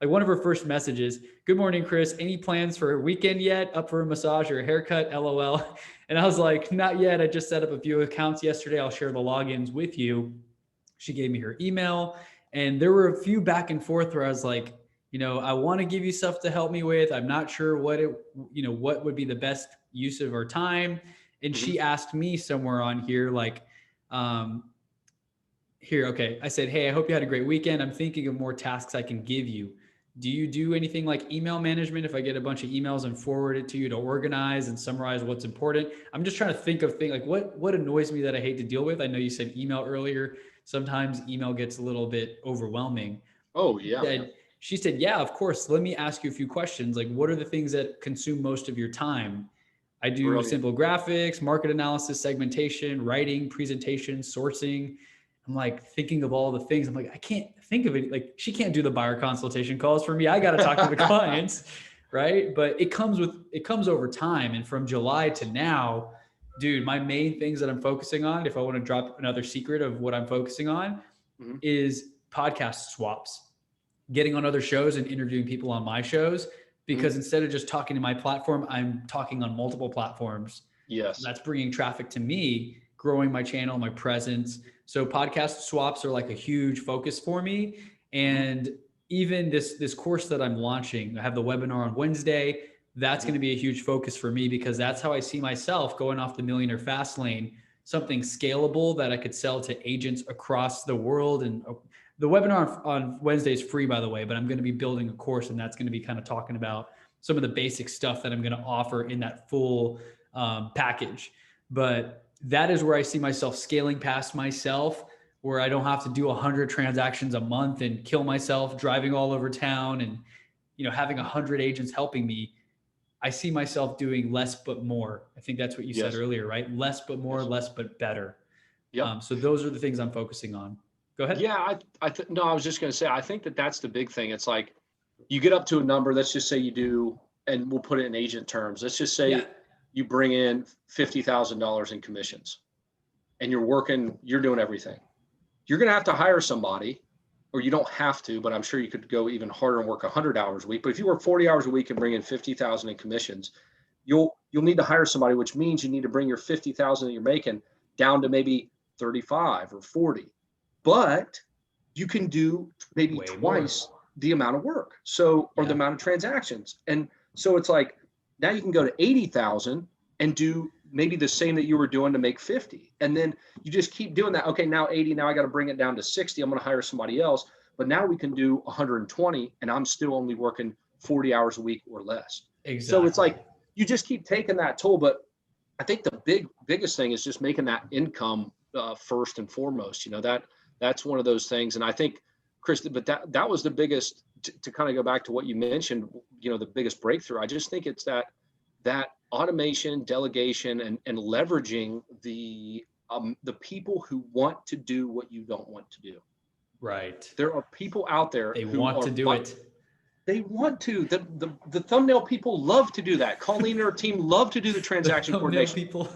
one of her first messages, "Good morning, Chris. Any plans for a weekend yet? Up for a massage or a haircut? LOL." And I was like, "Not yet. I just set up a few accounts yesterday. I'll share the logins with you." She gave me her email, and there were a few back and forth where I was like, I want to give you stuff to help me with. I'm not sure what would be the best use of our time. And she asked me somewhere on here, like, okay. I said, "Hey, I hope you had a great weekend. I'm thinking of more tasks I can give you. Do you do anything like email management? If I get a bunch of emails and forward it to you to organize and summarize what's important." I'm just trying to think of things like what annoys me that I hate to deal with. I know you said email earlier. Sometimes email gets a little bit overwhelming. Oh yeah. She said, "Yeah, of course. Let me ask you a few questions. Like, what are the things that consume most of your time?" I do Brilliant. simple graphics, market analysis, segmentation, writing, presentation, sourcing. I'm like thinking of all the things. I'm like, I can't think of it. Like, she can't do the buyer consultation calls for me. I got to talk to the clients, right? But it comes over time. And from July to now, dude, my main things that I'm focusing on, if I want to drop another secret of what I'm focusing on, is podcast swaps, getting on other shows and interviewing people on my shows, because instead of just talking to my platform, I'm talking on multiple platforms. Yes. That's bringing traffic to me, growing my channel, my presence. So podcast swaps are like a huge focus for me. And even this course that I'm launching, I have the webinar on Wednesday. That's going to be a huge focus for me, because that's how I see myself going off the millionaire fast lane, something scalable that I could sell to agents across the world. And the webinar on Wednesday is free, by the way, but I'm going to be building a course, and that's going to be kind of talking about some of the basic stuff that I'm going to offer in that full package. But that is where I see myself scaling past myself, where I don't have to do 100 transactions a month and kill myself driving all over town and, having 100 agents helping me. I see myself doing less but more. I think that's what you said earlier, right? Less but more, less but better. Yep. So those are the things I'm focusing on. Go ahead. Yeah, no, I was just going to say, I think that that's the big thing. It's like you get up to a number, let's just say you do, and we'll put it in agent terms. Let's just Yeah. say you bring in $50,000 in commissions and you're doing everything. You're going to have to hire somebody, or you don't have to, but I'm sure you could go even harder and work 100 hours a week. But if you work 40 hours a week and bring in 50,000 in commissions, you'll need to hire somebody, which means you need to bring your 50,000 that you're making down to maybe 35 or 40. But you can do maybe Way twice more. the amount of work. So, or the amount of transactions. And so it's like, now you can go to 80,000 and do maybe the same that you were doing to make 50. And then you just keep doing that. Okay, now 80, now I got to bring it down to 60. I'm going to hire somebody else. But now we can do 120 and I'm still only working 40 hours a week or less. Exactly. So it's like, you just keep taking that toll. But I think the biggest thing is just making that income first and foremost. That's one of those things. And I think, Chris, but that was the biggest, to kind of go back to what you mentioned, the biggest breakthrough. I just think it's that automation, delegation, and leveraging the people who want to do what you don't want to do. Right. There are people out there who want to do it. They want to. The thumbnail people love to do that. Colleen and her team love to do the transaction coordination. People.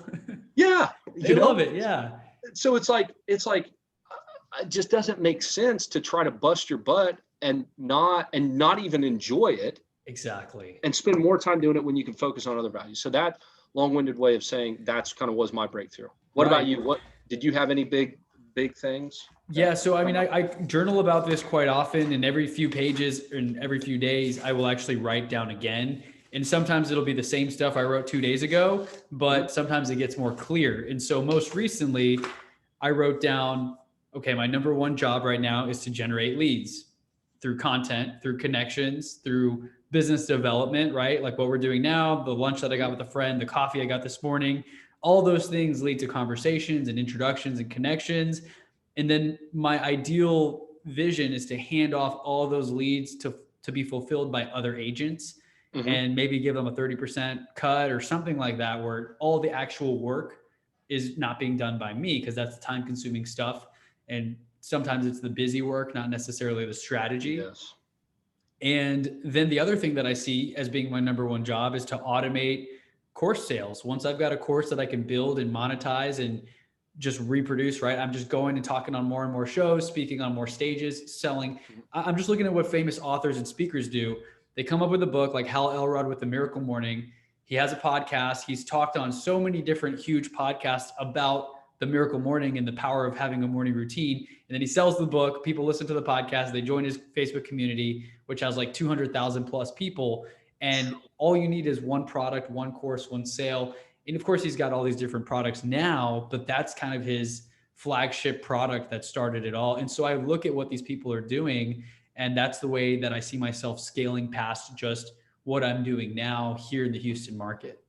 Yeah. They love it. Yeah. So it's like it just doesn't make sense to try to bust your butt and not even enjoy it. Exactly. And spend more time doing it when you can focus on other values. So that long-winded way of saying that's kind of was my breakthrough. What about you? What did you have any big things? Yeah. So, I mean, I journal about this quite often, and every few pages and every few days, I will actually write down again. And sometimes it'll be the same stuff I wrote 2 days ago, but sometimes it gets more clear. And so most recently I wrote down, okay, my number one job right now is to generate leads through content, through connections, through business development, right? Like what we're doing now, the lunch that I got with a friend, the coffee I got this morning, all those things lead to conversations and introductions and connections. And then my ideal vision is to hand off all those leads to be fulfilled by other agents, and maybe give them a 30% cut or something like that, where all the actual work is not being done by me, because that's time consuming stuff. And sometimes it's the busy work, not necessarily the strategy. Yes. And then the other thing that I see as being my number one job is to automate course sales. Once I've got a course that I can build and monetize and just reproduce, right? I'm just going and talking on more and more shows, speaking on more stages, selling. I'm just looking at what famous authors and speakers do. They come up with a book, like Hal Elrod with The Miracle Morning. He has a podcast. He's talked on so many different huge podcasts about the miracle morning and the power of having a morning routine. And then he sells the book. People listen to the podcast. They join his Facebook community, which has like 200,000 plus people. And all you need is one product, one course, one sale. And of course, he's got all these different products now, but that's kind of his flagship product that started it all. And so I look at what these people are doing, and that's the way that I see myself scaling past just what I'm doing now here in the Houston market.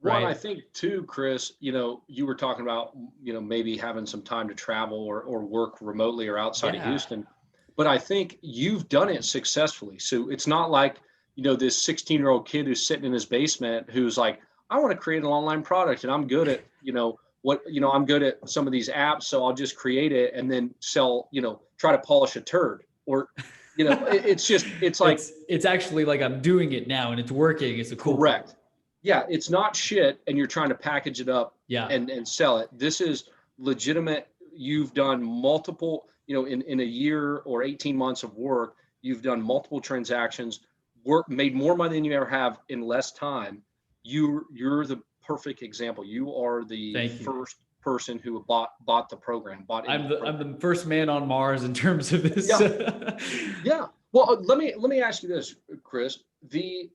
Well, Right. I think too, Chris, you were talking about, maybe having some time to travel or work remotely or outside of Houston, but I think you've done it successfully. So it's not like, this 16-year-old kid who's sitting in his basement who's like, I want to create an online product and I'm good at, I'm good at some of these apps. So I'll just create it and then sell, try to polish a turd, or, it's actually like I'm doing it now and it's working. It's a cool. Correct. Yeah, it's not shit and you're trying to package it up and sell it. This is legitimate. You've done multiple, in a year or 18 months of work, you've done multiple transactions, made more money than you ever have in less time. You're the perfect example. You are the first person who bought the program. I'm the first man on Mars in terms of this. Yeah. Yeah. Well, let me ask you this, Chris.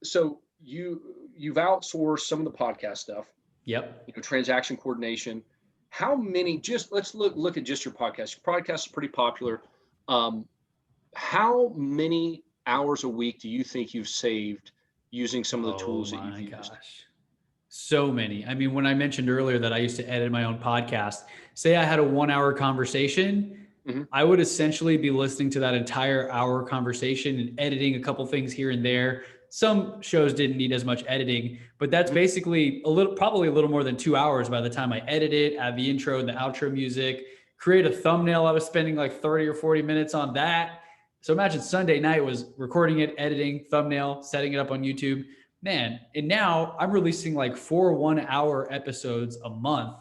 So you've outsourced some of the podcast stuff. Yep. Transaction coordination. How many? Let's look at just your podcast. Your podcast is pretty popular. How many hours a week do you think you've saved using some of the tools that you've used? So many. I mean, when I mentioned earlier that I used to edit my own podcast, say I had a 1 hour conversation, I would essentially be listening to that entire hour conversation and editing a couple things here and there. Some shows didn't need as much editing, but that's basically probably a little more than 2 hours by the time I edit it, add the intro and the outro music, create a thumbnail. I was spending like 30 or 40 minutes on that. So imagine Sunday night was recording it, editing, thumbnail, setting it up on YouTube. Man, and now I'm releasing like 4 1-hour episodes a month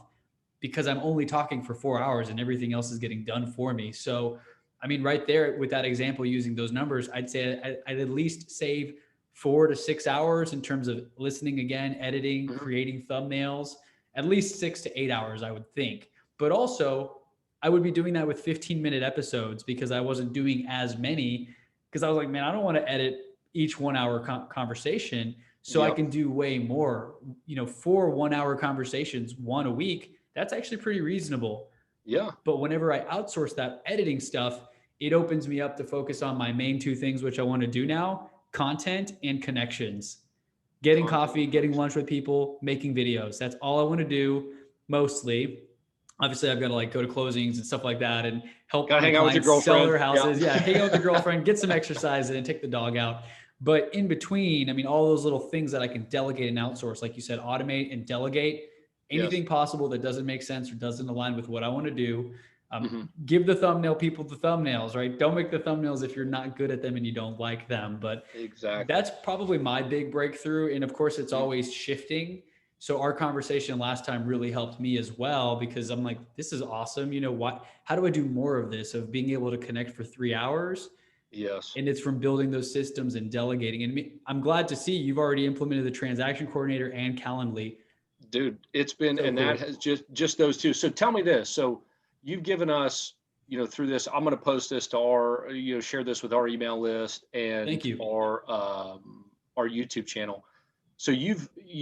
because I'm only talking for 4 hours and everything else is getting done for me. So, I mean, right there with that example, using those numbers, I'd say I'd at least save 4 to 6 hours in terms of listening again, editing, creating thumbnails, at least 6 to 8 hours, I would think. But also, I would be doing that with 15-minute episodes because I wasn't doing as many because I was like, man, I don't want to edit each 1 hour conversation. So I Yep. can do way more, 4 1-hour conversations, one a week. That's actually pretty reasonable. Yeah. But whenever I outsource that editing stuff, it opens me up to focus on my main 2 things, which I want to do now: content and connections. Getting coffee, getting lunch with people, making videos. That's all I want to do mostly. Obviously, I've got to like go to closings and stuff like that and help Gotta my hang out with your clients sell girlfriend. their houses. Yeah. Yeah, hang out with the girlfriend, get some exercise in, take the dog out. But in between, I mean, all those little things that I can delegate and outsource, like you said, automate and delegate anything possible that doesn't make sense or doesn't align with what I want to do. Give the thumbnail people the thumbnails, right? Don't make the thumbnails if you're not good at them and you don't like them. But Exactly. that's probably my big breakthrough. And of course, it's always shifting. So our conversation last time really helped me as well, because I'm like, this is awesome. You know what? How do I do more of this, of being able to connect for 3 hours? Yes. And it's from building those systems and delegating. And I'm glad to see you've already implemented the transaction coordinator and Calendly. Dude, it's been, So and cool. that has just those two. So tell me this. So you've given us, through this, I'm going to post this to our, share this with our email list and Thank you. our YouTube channel. So you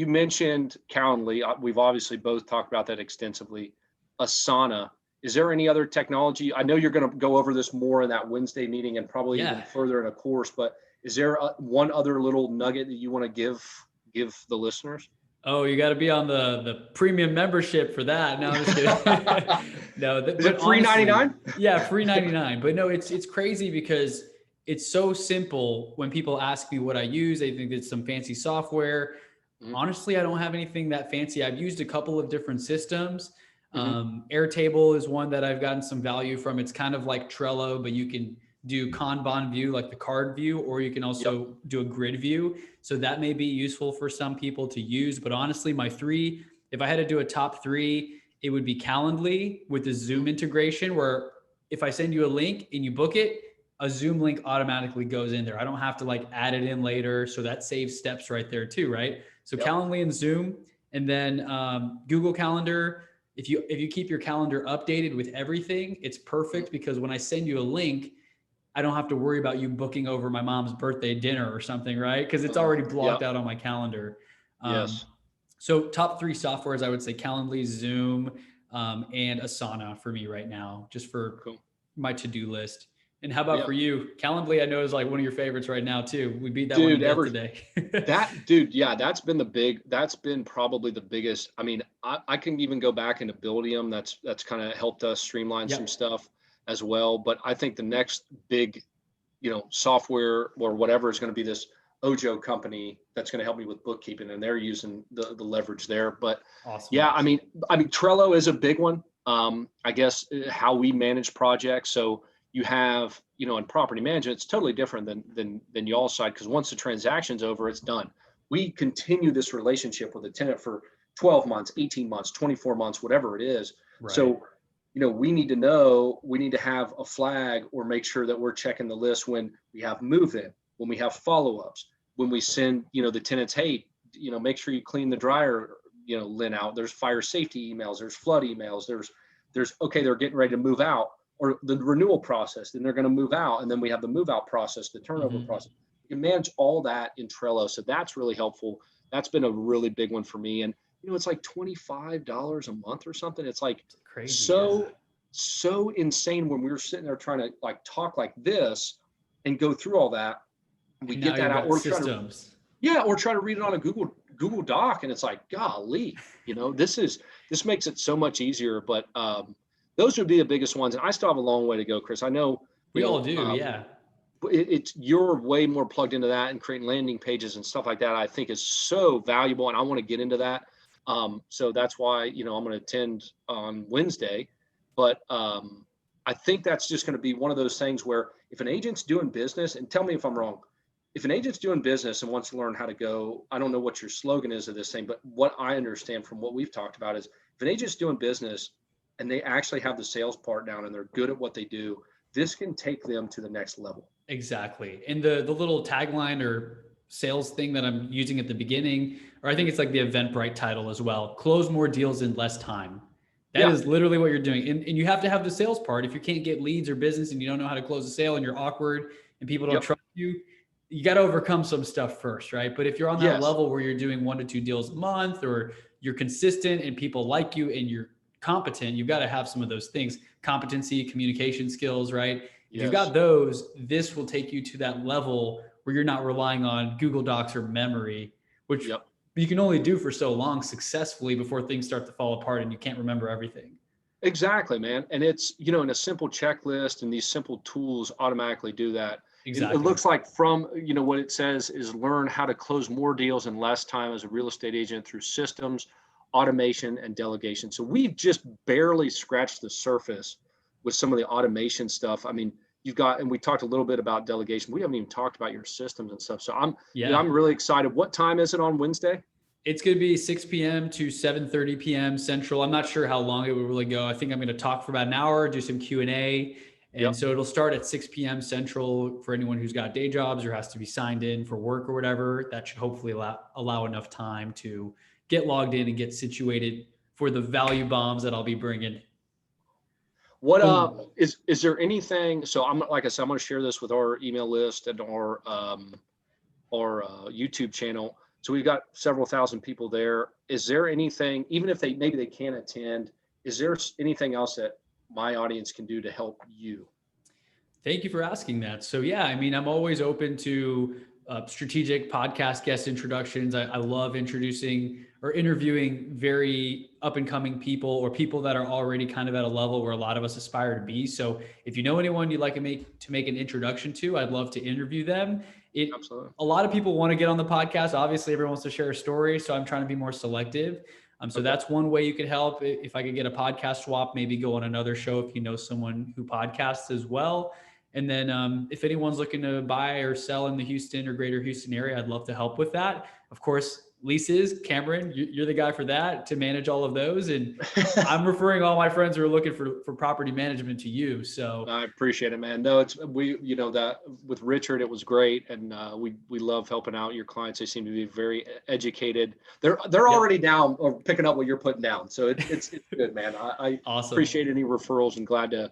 mentioned Calendly. We've obviously both talked about that extensively. Asana. Is there any other technology? I know you're going to go over this more in that Wednesday meeting and probably even further in a course, but is there one other little nugget that you want to give the listeners? Oh, you got to be on the premium membership for that. No, I'm just kidding. No, is it free 99? Yeah, free 99. But no, it's crazy because it's so simple. When people ask me what I use, they think it's some fancy software. Honestly, I don't have anything that fancy. I've used a couple of different systems. Airtable is one that I've gotten some value from. It's kind of like Trello, but you can do Kanban view, like the card view, or you can also do a grid view. So that may be useful for some people to use. But honestly, my 3, if I had to do a top 3, it would be Calendly with the Zoom integration, where if I send you a link and you book it, a Zoom link automatically goes in there. I don't have to like add it in later. So that saves steps right there too, right? So Calendly and Zoom, and then Google Calendar. If you keep your calendar updated with everything, it's perfect, because when I send you a link, I don't have to worry about you booking over my mom's birthday dinner or something, right? Because it's already blocked out on my calendar. So top 3 softwares, I would say Calendly, Zoom, and Asana for me right now, just for my to-do list. And how about for you? Calendly, I know, is like one of your favorites right now too. We beat that one to death today. That's been probably the biggest. I mean, I can even go back into Buildium. That's kind of helped us streamline some stuff as well. But I think the next big, software or whatever is going to be this Ojo company that's going to help me with bookkeeping, and they're using the leverage there. But I mean, Trello is a big one. I guess how we manage projects. So you have, in property management, it's totally different than y'all's side, because once the transaction's over, it's done. We continue this relationship with a tenant for 12 months, 18 months, 24 months, whatever it is. Right. So, we need to have a flag or make sure that we're checking the list when we have move-in, when we have follow-ups, when we send, the tenants, hey, make sure you clean the dryer, lint out. There's fire safety emails, there's flood emails, there's okay, they're getting ready to move out, or the renewal process, then they're going to move out. And then we have the move out process, the turnover process. You can manage all that in Trello. So that's really helpful. That's been a really big one for me. And, it's like $25 a month or something. It's like crazy, so insane when we were sitting there trying to like talk like this and go through all that. We get that out, or try to read it on a Google Doc. And it's like, golly, this makes it so much easier. But, those would be the biggest ones. And I still have a long way to go, Chris. I know we all do. You're way more plugged into that, and creating landing pages and stuff like that, I think, is so valuable. And I want to get into that. So that's why, I'm going to attend on Wednesday. But I think that's just going to be one of those things where if an agent's doing business, and tell me if I'm wrong, if an agent's doing business and wants to learn how to go, I don't know what your slogan is of this thing, but what I understand from what we've talked about is if an agent's doing business and they actually have the sales part down and they're good at what they do, this can take them to the next level. Exactly. And the little tagline or sales thing that I'm using at the beginning, or I think it's like the Eventbrite title as well, close more deals in less time. That Yeah. is literally what you're doing. And you have to have the sales part. If you can't get leads or business and you don't know how to close a sale and you're awkward and people don't Yep. trust you, you got to overcome some stuff first, right? But if you're on that Yes. level where you're doing 1 to 2 deals a month, or you're consistent and people like you and you're competent, you've got to have some of those things: competency, communication skills, right? If you've Yes. got those, this will take you to that level where you're not relying on Google Docs or memory, which Yep. you can only do for so long successfully before things start to fall apart and you can't remember everything. Exactly, man. And it's, in a simple checklist and these simple tools automatically do that. It Exactly. looks like from, what it says is learn how to close more deals in less time as a real estate agent through systems, automation, and delegation. So we've just barely scratched the surface with some of the automation stuff. I mean, you've got, and we talked a little bit about delegation. We haven't even talked about your systems and stuff. So Yeah. I'm really excited. What time is it on Wednesday? It's going to be 6 p.m. to 7:30 p.m. Central. I'm not sure how long it will really go. I think I'm going to talk for about an hour, do some Q&A. And Yep. so it'll start at 6 p.m. Central for anyone who's got day jobs or has to be signed in for work or whatever. That should hopefully allow enough time to get logged in and get situated for the value bombs that I'll be bringing. What So is there anything? So I'm like I said, I'm going to share this with our email list and our YouTube channel. So we've got several thousand people there. Is there anything, even if maybe they can't attend, is there anything else that my audience can do to help you? Thank you for asking that. So yeah, I mean, I'm always open to strategic podcast guest introductions. I love introducing or interviewing very up and coming people or people that are already kind of at a level where a lot of us aspire to be. So if you know anyone you'd like to make an introduction to, I'd love to interview them. Absolutely. A lot of people want to get on the podcast. Obviously, everyone wants to share a story, so I'm trying to be more selective. So Okay. that's one way you could help. If I could get a podcast swap, maybe go on another show if you know someone who podcasts as well. And then if anyone's looking to buy or sell in the Houston or greater Houston area, I'd love to help with that. Of course, leases, Cameron, you're the guy for that, to manage all of those. And I'm referring all my friends who are looking for property management to you. So I appreciate it, man. No, that with Richard, it was great. And we love helping out your clients. They seem to be very educated. They're already down or picking up what you're putting down. So it's good, man. I awesome. appreciate any referrals and glad to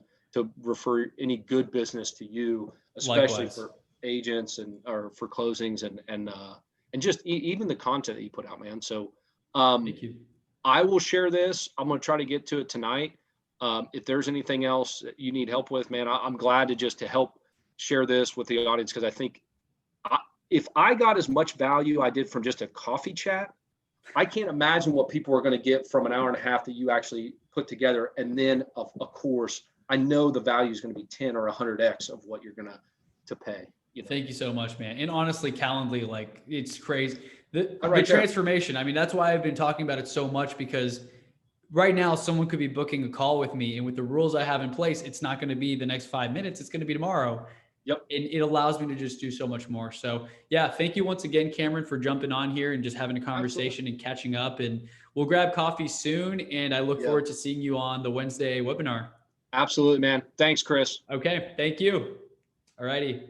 refer any good business to you, especially Likewise. for agents or for closings and just even the content that you put out, man. So Thank you. I will share this. I'm going to try to get to it tonight. If there's anything else that you need help with, man, I'm glad to help share this with the audience, because I think if I got as much value I did from just a coffee chat, I can't imagine what people are going to get from an hour and a half that you actually put together. And then a course, I know the value is going to be 10 or 100x of what you're going to pay. Thank you so much, man. And honestly, Calendly, like, it's crazy. The Right transformation. I mean, that's why I've been talking about it so much, because right now someone could be booking a call with me, and with the rules I have in place, it's not going to be the next 5 minutes. It's going to be tomorrow. Yep. And it allows me to just do so much more. So yeah, thank you once again, Cameron, for jumping on here and just having a conversation. Absolutely. And catching up, and we'll grab coffee soon. And I look forward to seeing you on the Wednesday webinar. Absolutely, man. Thanks, Chris. Okay. Thank you. All righty.